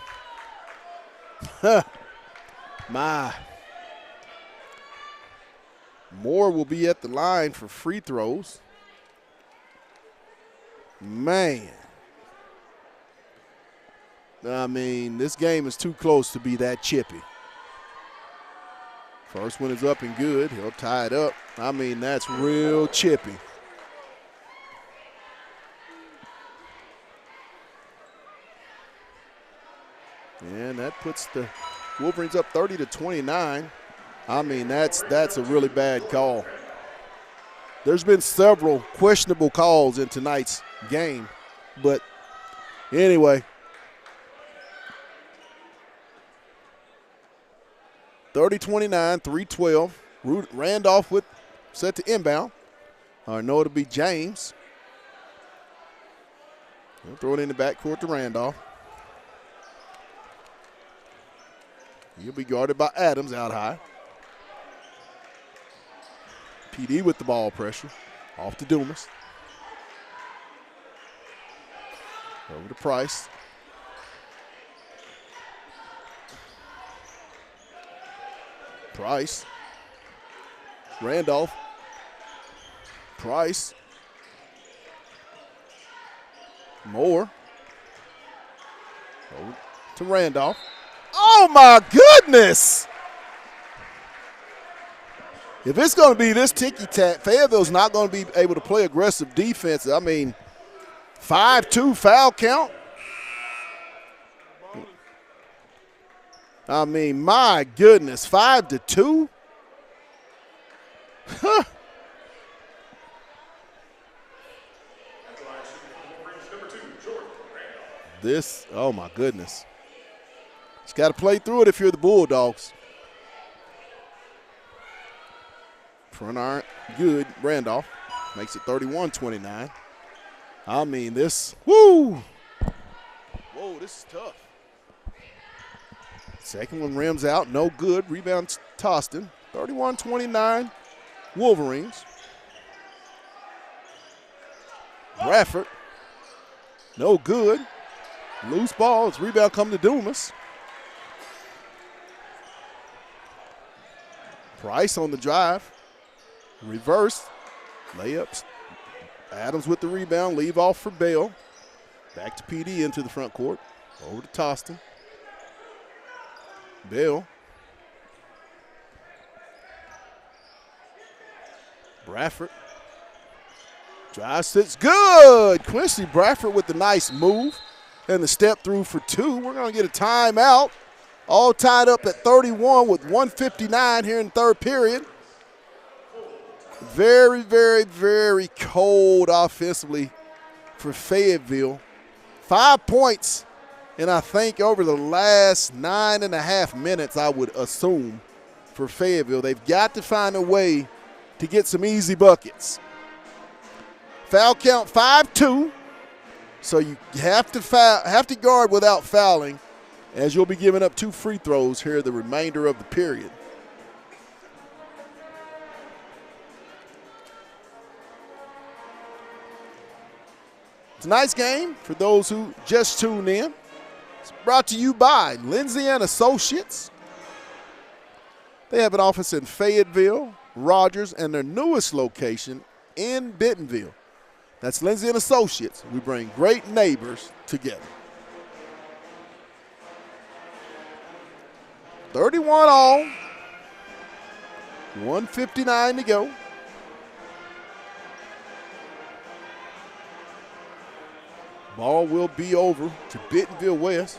My. Moore will be at the line for free throws. Man. I mean, this game is too close to be that chippy. First one is up and good. He'll tie it up. I mean, that's real chippy. And that puts the Wolverines up 30-29. I mean, that's a really bad call. There's been several questionable calls in tonight's game. But anyway, 30-29, 3-12. Randolph with set to inbound. I know it'll be James. He'll throw it in the backcourt to Randolph. He'll be guarded by Adams out high. PD with the ball pressure. Off to Dumas. Over to Price. Price. Randolph. Price. Moore. Over to Randolph. Oh, my goodness. If it's going to be this ticky-tack, Fayetteville's not going to be able to play aggressive defense. I mean, 5-2 foul count. I mean, my goodness, 5-2? Huh. This, oh, my goodness. Just got to play through it if you're the Bulldogs. Front iron, good. Randolph makes it 31-29. I mean, this, woo! Whoa, this is tough. Second one rims out, no good. Rebound Toston. 31-29, Wolverines. Bradford, no good. Loose ball, it's rebound come to Dumas. Price on the drive. Reverse, layups. Adams with the rebound, leave off for Bell. Back to PD into the front court. Over to Toston. Bell. Bradford. Drive sits good. Quincy Bradford with the nice move and the step through for two. We're going to get a timeout. All tied up at 31 with 1:59 here in third period. Very, very, very cold offensively for Fayetteville. 5 points, and I think over the last 9.5 minutes, I would assume, for Fayetteville. They've got to find a way to get some easy buckets. Foul count 5-2, so you have to guard without fouling, as you'll be giving up 2 free throws here the remainder of the period. Tonight's game, for those who just tuned in, is brought to you by Lindsay & Associates. They have an office in Fayetteville, Rogers, and their newest location in Bentonville. That's Lindsay & Associates. We bring great neighbors together. 31 all. 1:59 to go. Ball will be over to Bentonville West.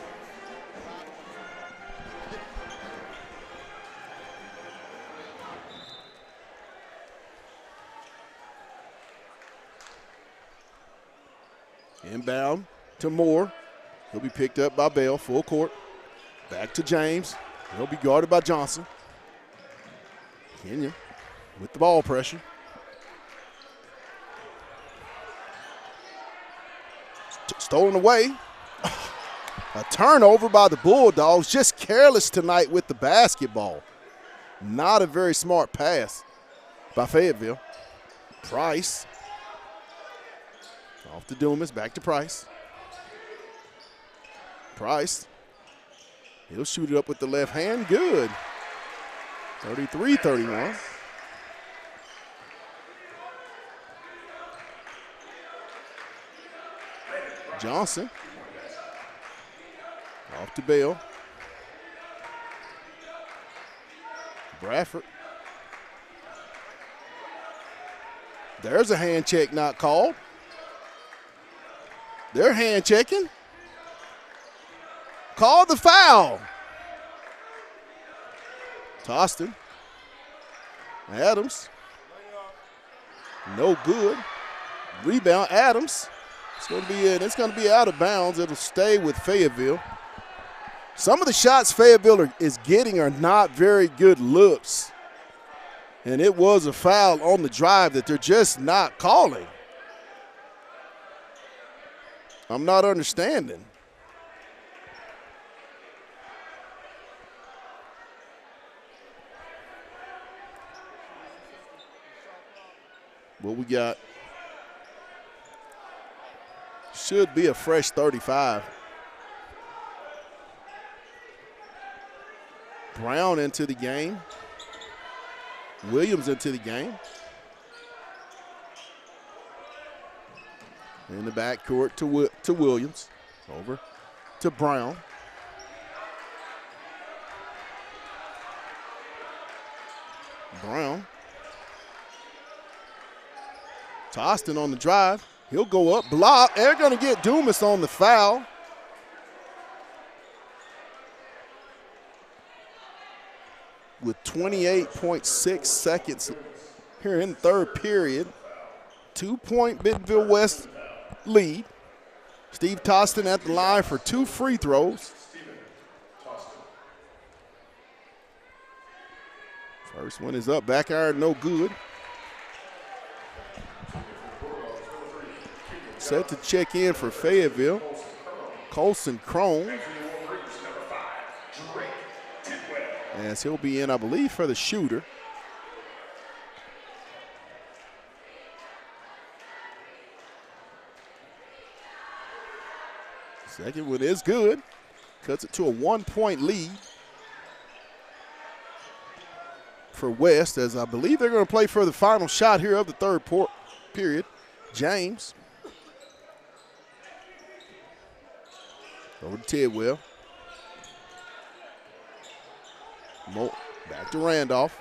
Inbound to Moore. He'll be picked up by Bell, full court. Back to James. He'll be guarded by Johnson. Kenya with the ball pressure. Stolen away. A turnover by the Bulldogs. Just careless tonight with the basketball. Not a very smart pass by Fayetteville. Price. Off to Dumas, back to Price. Price. He'll shoot it up with the left hand. Good. 33-31. Johnson. Off to Bell. Bradford. There's a hand check not called. They're hand checking. Call the foul. Toston. Adams. No good. Rebound, Adams. It's going to be out of bounds. It'll stay with Fayetteville. Some of the shots Fayetteville is getting are not very good looks. And it was a foul on the drive that they're just not calling. I'm not understanding. What we got? Should be a fresh 35. Brown into the game. Williams into the game. In the backcourt to Williams. Over to Brown. Brown. Toston on the drive. He'll go up, block. They're going to get Dumas on the foul. With 28.6 seconds here in the third period. 2-point Bentonville West lead. Steve Toston at the line for 2 free throws. First one is up, back iron, no good. Set to check in for Fayetteville. Colson Crone. As he'll be in, I believe, for the shooter. Second one is good. Cuts it to a 1-point lead for West, as I believe they're going to play for the final shot here of the third period. James. Over to Tidwell. Back to Randolph.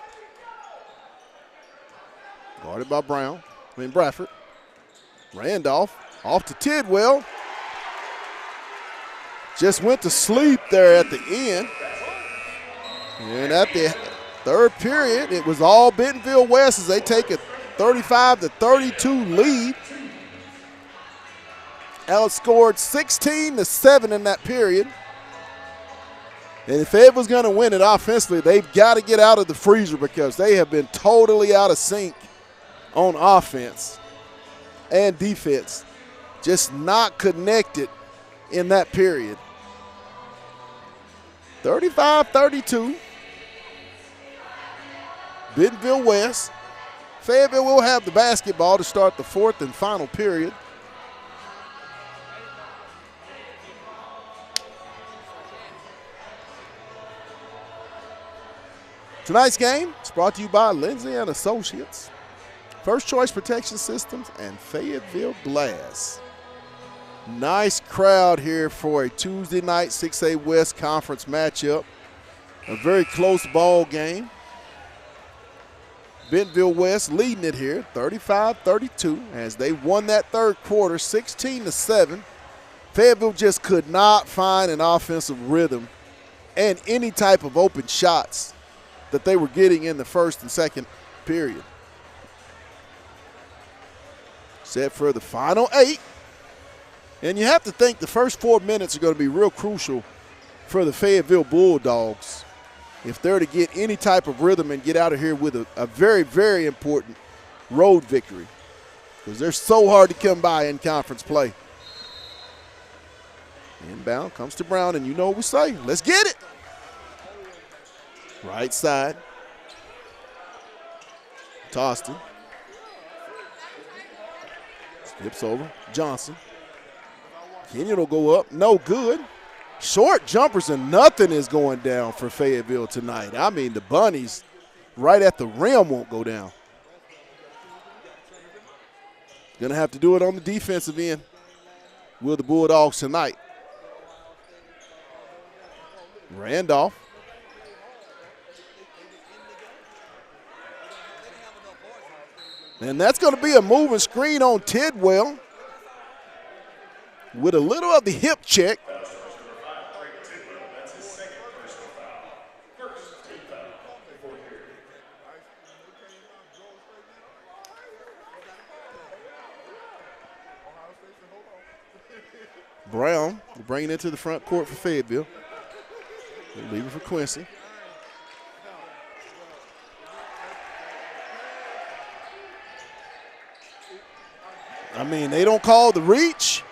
Guarded by Bradford. Randolph off to Tidwell. Just went to sleep there at the end. And at the third period, it was all Bentonville West as they take a 35-32 lead. Outscored 16-7 in that period. And if Fayetteville's going to win it offensively, they've got to get out of the freezer because they have been totally out of sync on offense and defense. Just not connected in that period. 35-32. Bentonville West. Fayetteville will have the basketball to start the fourth and final period. Tonight's game is brought to you by Lindsay & Associates, First Choice Protection Systems, and Fayetteville Glass. Nice crowd here for a Tuesday night 6A West Conference matchup. A very close ball game. Bentonville West leading it here, 35-32, as they won that third quarter, 16-7. Fayetteville just could not find an offensive rhythm and any type of open shots that they were getting in the first and second period. Set for the final 8. And you have to think the first 4 minutes are going to be real crucial for the Fayetteville Bulldogs if they're to get any type of rhythm and get out of here with a very, very important road victory, because they're so hard to come by in conference play. Inbound comes to Brown, and you know what we say. Let's get it. Right side. Toston. Skips over. Johnson. Kenyon will go up. No good. Short jumpers and nothing is going down for Fayetteville tonight. I mean, the bunnies right at the rim won't go down. Going to have to do it on the defensive end with the Bulldogs tonight. Randolph. And that's going to be a moving screen on Tidwell with a little of the hip check. Brown bringing it to the front court for Fayetteville. They'll leave it for Quincy. I mean, they don't call the reach.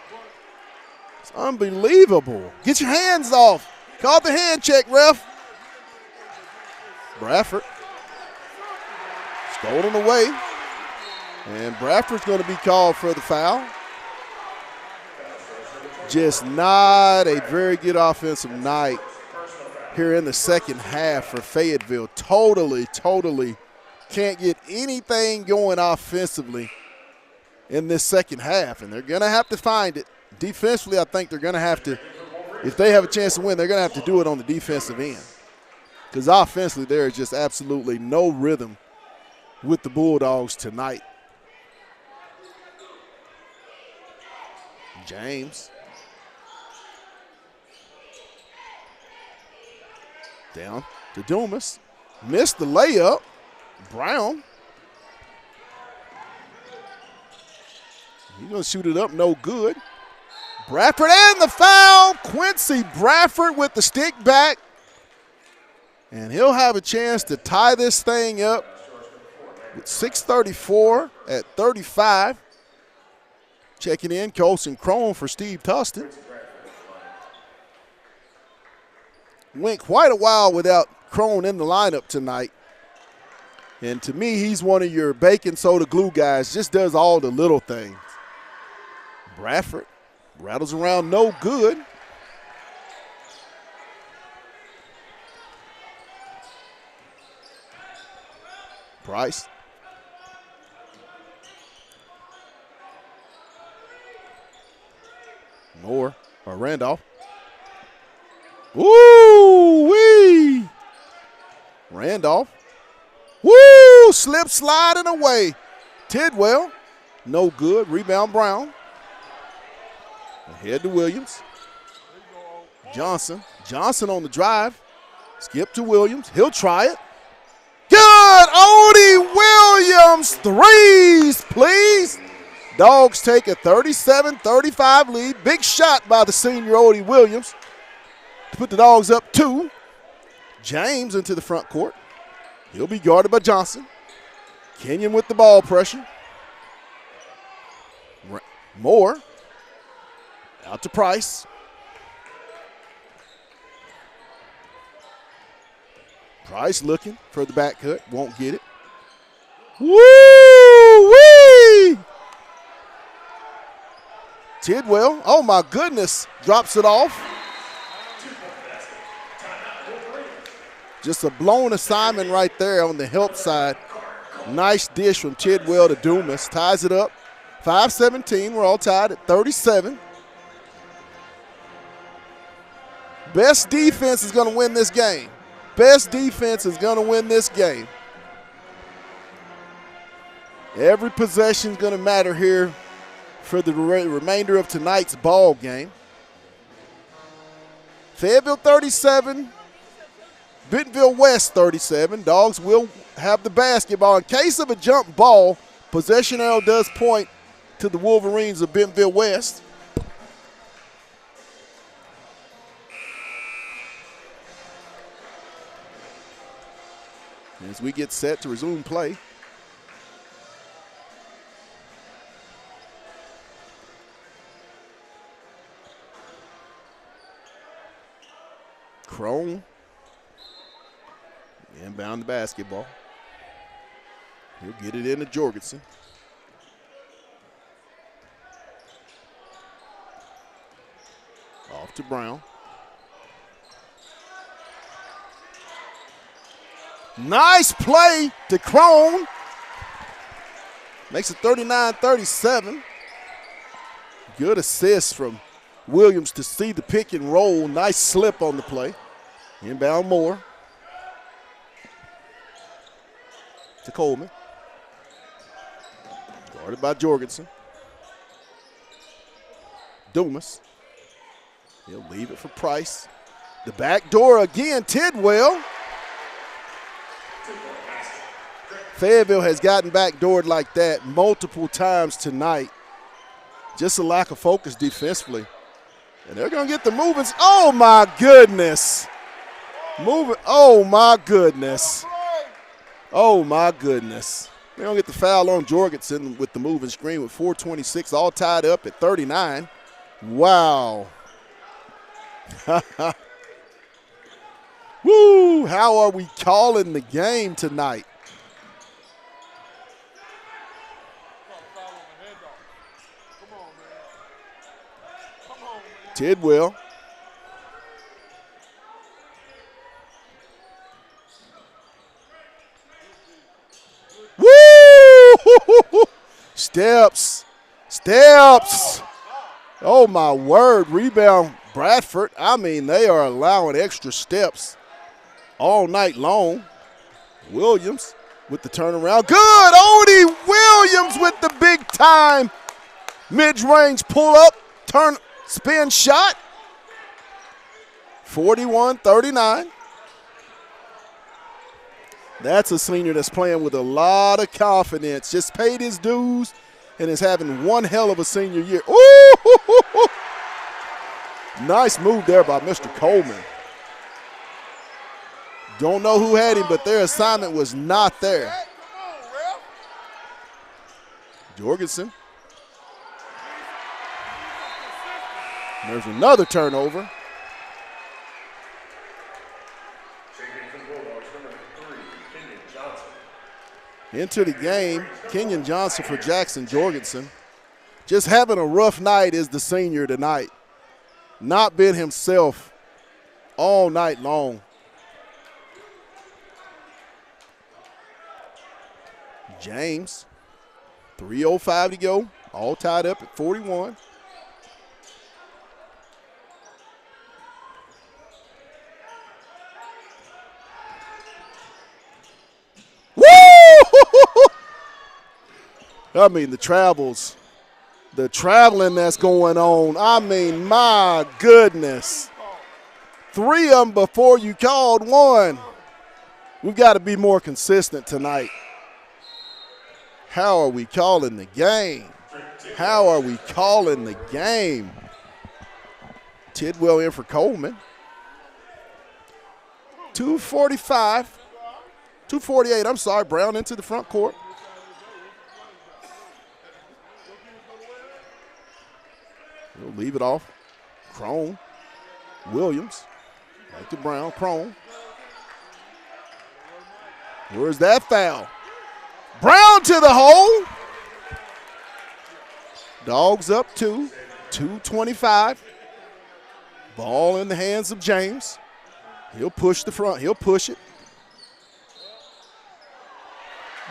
It's unbelievable. Get your hands off. Call the hand check, ref. Bradford. Stolen away. And Bradford's going to be called for the foul. Just not a very good offensive night here in the second half for Fayetteville. Totally can't get anything going offensively in this second half, and they're going to have to find it. Defensively, I think they're going to have to, if they have a chance to win, they're going to have to do it on the defensive end, because offensively there is just absolutely no rhythm with the Bulldogs tonight. James. Down to Dumas. Missed the layup. Brown. He's going to shoot it up, no good. Bradford and the foul. Quincy Bradford with the stick back. And he'll have a chance to tie this thing up with 6:34 at 35. Checking in, Colson Crone for Steve Tustin. Went quite a while without Crone in the lineup tonight. And to me, he's one of your baking soda glue guys, just does all the little things. Bradford rattles around, no good. Price. Randolph. Woo-wee! Randolph. Woo! Slip sliding away. Tidwell. No good. Rebound Brown. Ahead to Williams. Johnson. Johnson on the drive. Skip to Williams. He'll try it. Good! Odie Williams. Threes, please. Dogs take a 37-35 lead. Big shot by the senior Odie Williams to put the Dogs up 2. James into the front court. He'll be guarded by Johnson. Kenyon with the ball pressure. Moore. Out to Price. Price looking for the back cut. Won't get it. Woo-wee! Tidwell, oh my goodness, drops it off. Just a blown assignment right there on the help side. Nice dish from Tidwell to Dumas. Ties it up. 5-17. We're all tied at 37. Best defense is going to win this game. best defense is going to win this game. Every possession is going to matter here for the remainder of tonight's ball game. Fayetteville 37, Bentonville West 37. Dogs will have the basketball. In case of a jump ball, possession arrow does point to the Wolverines of Bentonville West. As we get set to resume play. Crone inbound the basketball. He'll get it into Jorgensen. Off to Brown. Nice play to Crone. Makes it 39-37. Good assist from Williams to see the pick and roll. Nice slip on the play. Inbound Moore. To Coleman. Guarded by Jorgensen. Dumas. He'll leave it for Price. The back door again, Tidwell. Fayetteville has gotten backdoored like that multiple times tonight. Just a lack of focus defensively. And they're going to get the movements. Oh, my goodness. Moving. Oh, my goodness. Oh, my goodness. They're going to get the foul on Jorgensen with the moving screen with 4:26 all tied up at 39. Wow. Woo, how are we calling the game tonight? Tidwell. Woo! Steps. Oh, my word. Rebound Bradford. I mean, they are allowing extra steps all night long. Williams with the turnaround. Good. Odie Williams with the big time mid-range pull-up, spin shot. 41-39. That's a senior that's playing with a lot of confidence. Just paid his dues and is having one hell of a senior year. Ooh! Nice move there by Mr. Coleman. Don't know who had him, but their assignment was not there. Jorgensen. There's another turnover. Into the game, Kenyon Johnson for Jackson Jorgensen. Just having a rough night is the senior tonight. Not been himself all night long. James, 3:05 to go, all tied up at 41. I mean, the traveling that's going on. I mean, my goodness. 3 of them before you called one. We've got to be more consistent tonight. How are we calling the game? How are we calling the game? Tidwell in for Coleman. 2:48, I'm sorry, Brown into the front court. We'll leave it off. Crone. Williams. Back to Brown. Crone. Where's that foul? Brown to the hole. Dogs up 2. 2:25. Ball in the hands of James. He'll push the front. He'll push it.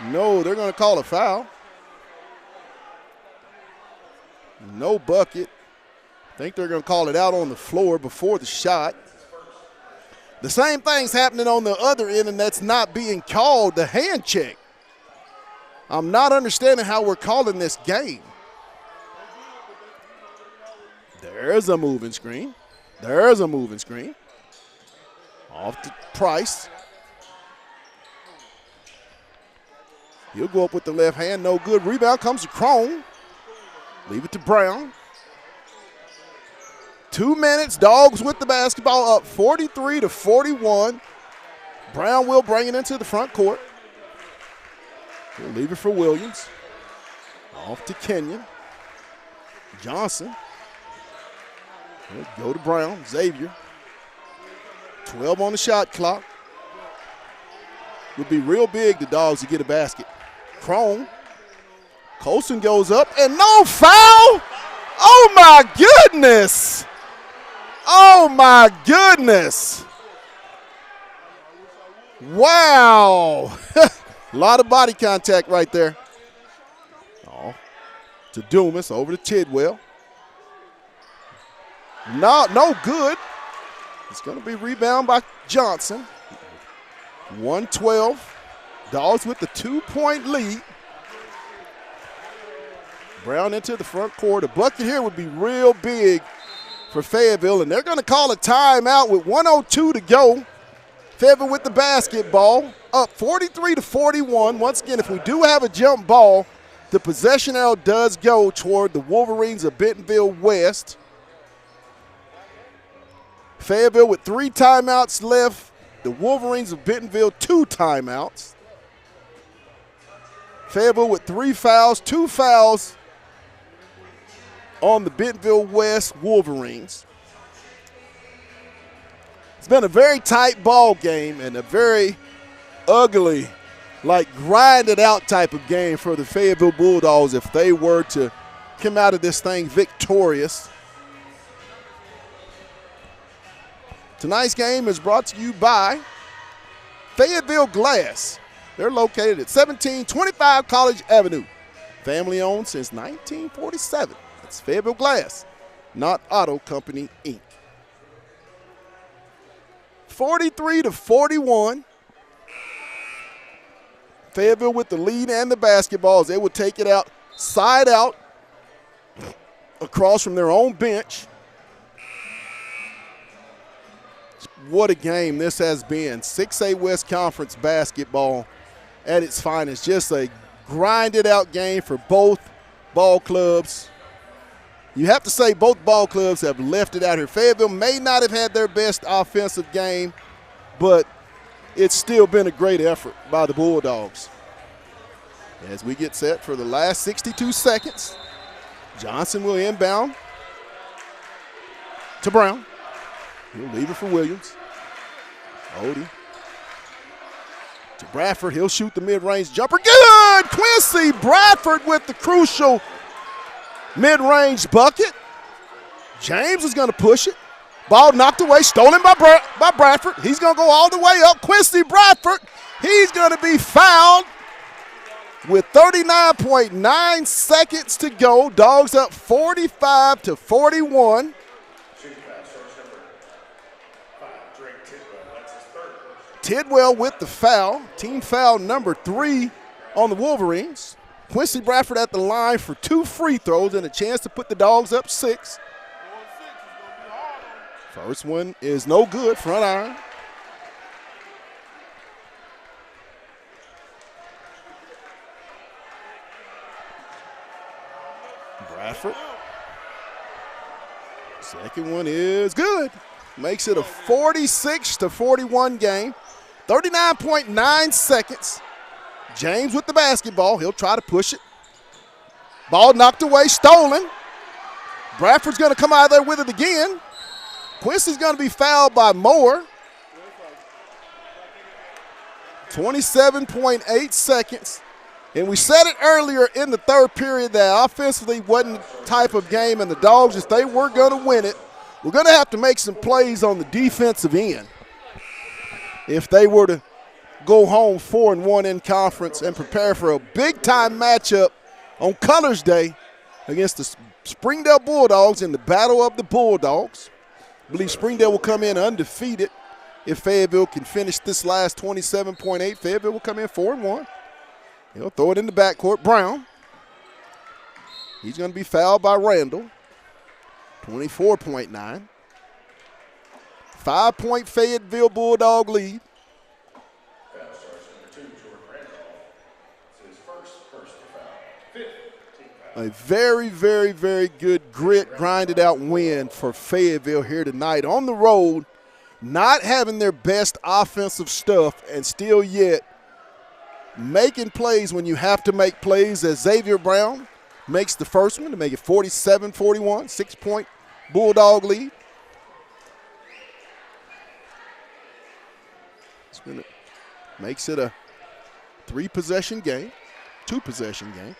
No, they're going to call a foul. No bucket. I think they're going to call it out on the floor before the shot. The same thing's happening on the other end, and that's not being called the hand check. I'm not understanding how we're calling this game. There's a moving screen. There's a moving screen. Off to Price. He'll go up with the left hand. No good. Rebound comes to Crone. Leave it to Brown. 2 minutes. Dogs with the basketball up 43-41. Brown will bring it into the front court. He'll leave it for Williams. Off to Kenyon. Johnson. He'll go to Brown. Xavier. 12 on the shot clock. Would be real big, the Dogs, to get a basket. Crone. Colson goes up, and no foul! Oh, my goodness! Oh, my goodness! Wow! A lot of body contact right there. Oh, to Dumas, over to Tidwell. No good. It's going to be rebound by Johnson. 112. Dogs with the 2-point lead. Brown into the front court. A bucket here would be real big for Fayetteville, and they're going to call a timeout with 1:02 to go. Fayetteville with the basketball, up 43-41. Once again, if we do have a jump ball, the possession arrow does go toward the Wolverines of Bentonville West. Fayetteville with 3 timeouts left. The Wolverines of Bentonville 2 timeouts. Fayetteville with 3 fouls, 2 fouls on the Bentonville West Wolverines. It's been a very tight ball game and a very ugly, like grinded out type of game for the Fayetteville Bulldogs if they were to come out of this thing victorious. Tonight's game is brought to you by Fayetteville Glass. They're located at 1725 College Avenue. Family owned since 1947. That's Fayetteville Glass, not Auto Company, Inc. 43-41. Fayetteville with the lead and the basketballs. They will take it out, side out, across from their own bench. What a game this has been. 6A West Conference basketball at its finest. Just a grinded out game for both ball clubs. You have to say both ball clubs have left it out here. Fayetteville may not have had their best offensive game, but it's still been a great effort by the Bulldogs. As we get set for the last 62 seconds, Johnson will inbound to Brown. He'll leave it for Williams. Odie to Bradford. He'll shoot the mid-range jumper. Good! Quincy Bradford with the crucial mid-range bucket. James is going to push it. Ball knocked away, stolen by Bradford. He's going to go all the way up. Quincy Bradford, he's going to be fouled with 39.9 seconds to go. Dogs up 45-41. Tidwell with the foul. Team foul number 3 on the Wolverines. Quincy Bradford at the line for 2 free throws and a chance to put the Dogs up 6. First one is no good, front iron. Bradford. Second one is good. Makes it a 46-41 game. 39.9 seconds. James with the basketball. He'll try to push it. Ball knocked away, stolen. Bradford's going to come out of there with it again. Quincy's going to be fouled by Moore. 27.8 seconds. And we said it earlier in the third period that offensively wasn't the type of game, and the Dogs, if they were going to win it, we're going to have to make some plays on the defensive end if they were to go home 4-1 in conference and prepare for a big-time matchup on Colors Day against the Springdale Bulldogs in the Battle of the Bulldogs. I believe Springdale will come in undefeated If Fayetteville can finish this last 27.8, Fayetteville will come in 4-1. He'll throw it in the backcourt. Brown. He's going to be fouled by Randall. 24.9. 5-point Fayetteville Bulldog lead. A very, very, very good grit, grinded out win for Fayetteville here tonight. On the road, not having their best offensive stuff and still yet making plays when you have to make plays, as Xavier Brown makes the first one to make it 47-41, 6-point Bulldog lead. Makes it a 3-possession game, 2-possession game.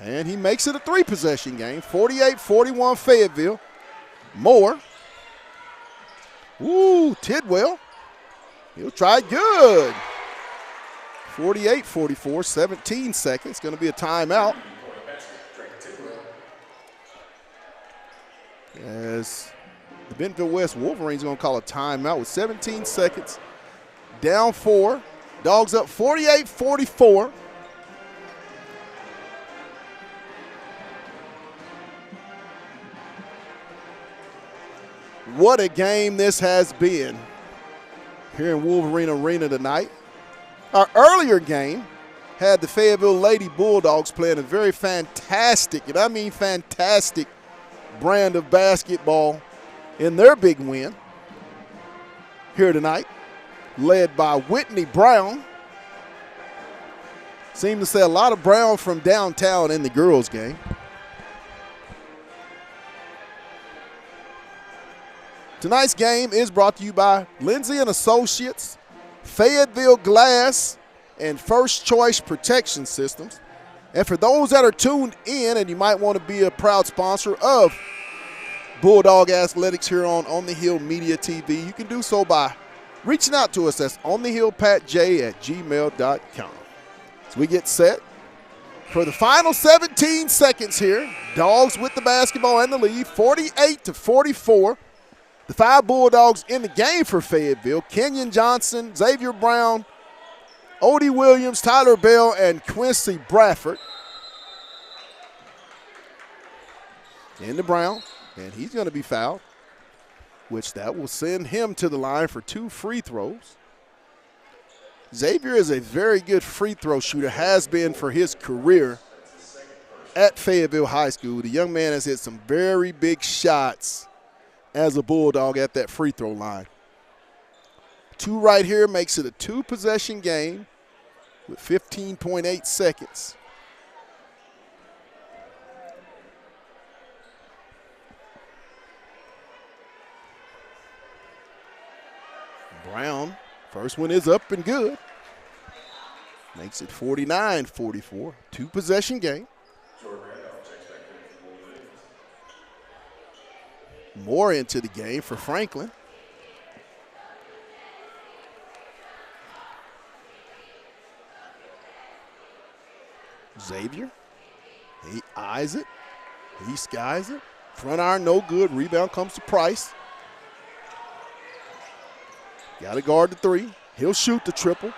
And he makes it a 3-possession game, 48-41 Fayetteville. Moore. Ooh, Tidwell. He'll try good. 48-44, 17 seconds. Going to be a timeout. As the Bentonville West Wolverines are going to call a timeout with 17 seconds. Down 4. Dogs up 48-44. What a game this has been here in Wolverine Arena tonight. Our earlier game had the Fayetteville Lady Bulldogs playing a very fantastic, and I mean fantastic, brand of basketball in their big win here tonight, led by Whitney Brown. Seemed to say a lot of Brown from downtown in the girls' game. Tonight's game is brought to you by Lindsay & Associates, Fayetteville Glass, and First Choice Protection Systems. And for those that are tuned in and you might want to be a proud sponsor of Bulldog Athletics here on the Hill Media TV, you can do so by reaching out to us. That's onthehillpatj@gmail.com. So we get set for the final 17 seconds here. Dogs with the basketball and the lead, 48-44. The 5 Bulldogs in the game for Fayetteville: Kenyon Johnson, Xavier Brown, Odie Williams, Tyler Bell, and Quincy Bradford. Into Brown, and he's going to be fouled, which that will send him to the line for 2 free throws. Xavier is a very good free throw shooter, has been for his career at Fayetteville High School. The young man has hit some very big shots as a Bulldog at that free throw line. 2 right here makes it a 2-possession game with 15.8 seconds. Brown, first one is up and good. Makes it 49-44, 2-possession game. Moore into the game for Franklin. Xavier, he eyes it, he skies it. Front iron no good, rebound comes to Price. Got to guard the 3. He'll shoot the triple.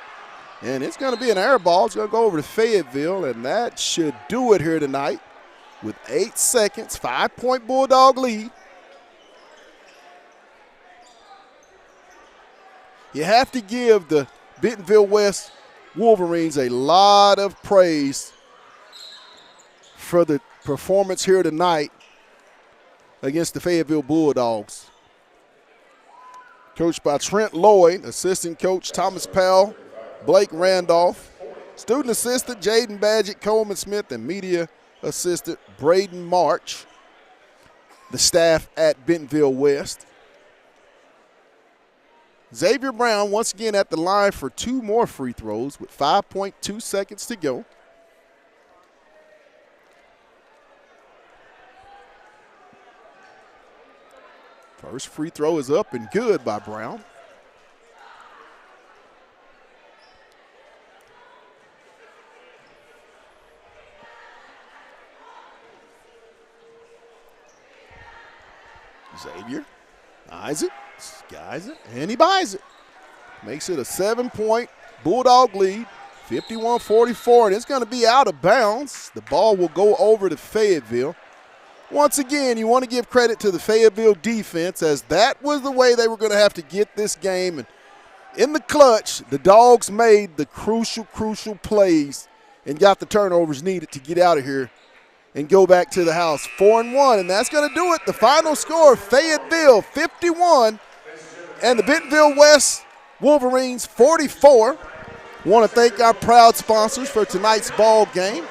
And it's going to be an air ball. It's going to go over to Fayetteville, and that should do it here tonight with 8 seconds, 5-point Bulldog lead. You have to give the Bentonville West Wolverines a lot of praise for the performance here tonight against the Fayetteville Bulldogs. Coached by Trent Lloyd, assistant coach Thomas Powell, Blake Randolph, student assistant Jaden Badgett, Coleman Smith, and media assistant Braden March. The staff at Bentonville West. Xavier Brown once again at the line for 2 more free throws with 5.2 seconds to go. First free throw is up and good by Brown. Xavier eyes it, skies it, and he buys it. Makes it a 7-point Bulldog lead, 51-44, and it's going to be out of bounds. The ball will go over to Fayetteville. Once again, you want to give credit to the Fayetteville defense, as that was the way they were going to have to get this game. And in the clutch, the Dogs made the crucial plays and got the turnovers needed to get out of here and go back to the house. 4-1, and that's going to do it. The final score, Fayetteville 51 and the Bentonville West Wolverines 44. Want to thank our proud sponsors for tonight's ball game.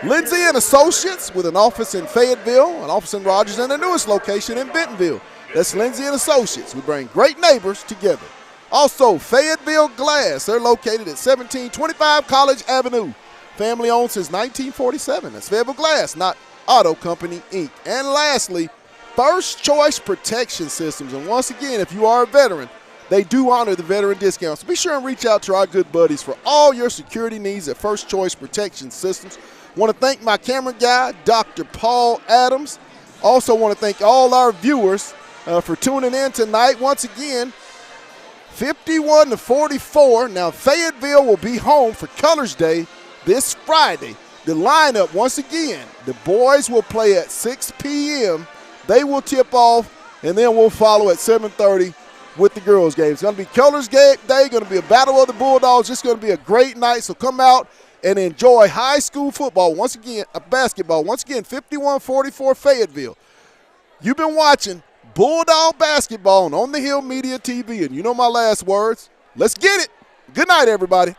Lindsay and Associates, with an office in Fayetteville, an office in Rogers, and their newest location in Bentonville. That's Lindsay and Associates. We bring great neighbors together. Also, Fayetteville Glass. They're located at 1725 College Avenue. Family owned since 1947. That's Fayetteville Glass, not Auto Company, Inc. And lastly, First Choice Protection Systems. And once again, if you are a veteran, they do honor the veteran discounts. So be sure and reach out to our good buddies for all your security needs at First Choice Protection Systems. Want to thank my camera guy, Dr. Paul Adams. Also want to thank all our viewers for tuning in tonight. Once again, 51-44. Now Fayetteville will be home for Colors Day this Friday. The lineup, once again, the boys will play at 6 p.m. They will tip off, and then we'll follow at 7:30 with the girls' game. It's going to be Colors Day, going to be a battle of the Bulldogs. It's going to be a great night, so come out and enjoy high school football. Once again, basketball. Once again, 51-44 Fayetteville. You've been watching Bulldog basketball on the Hill Media TV, and you know my last words. Let's get it. Good night, everybody.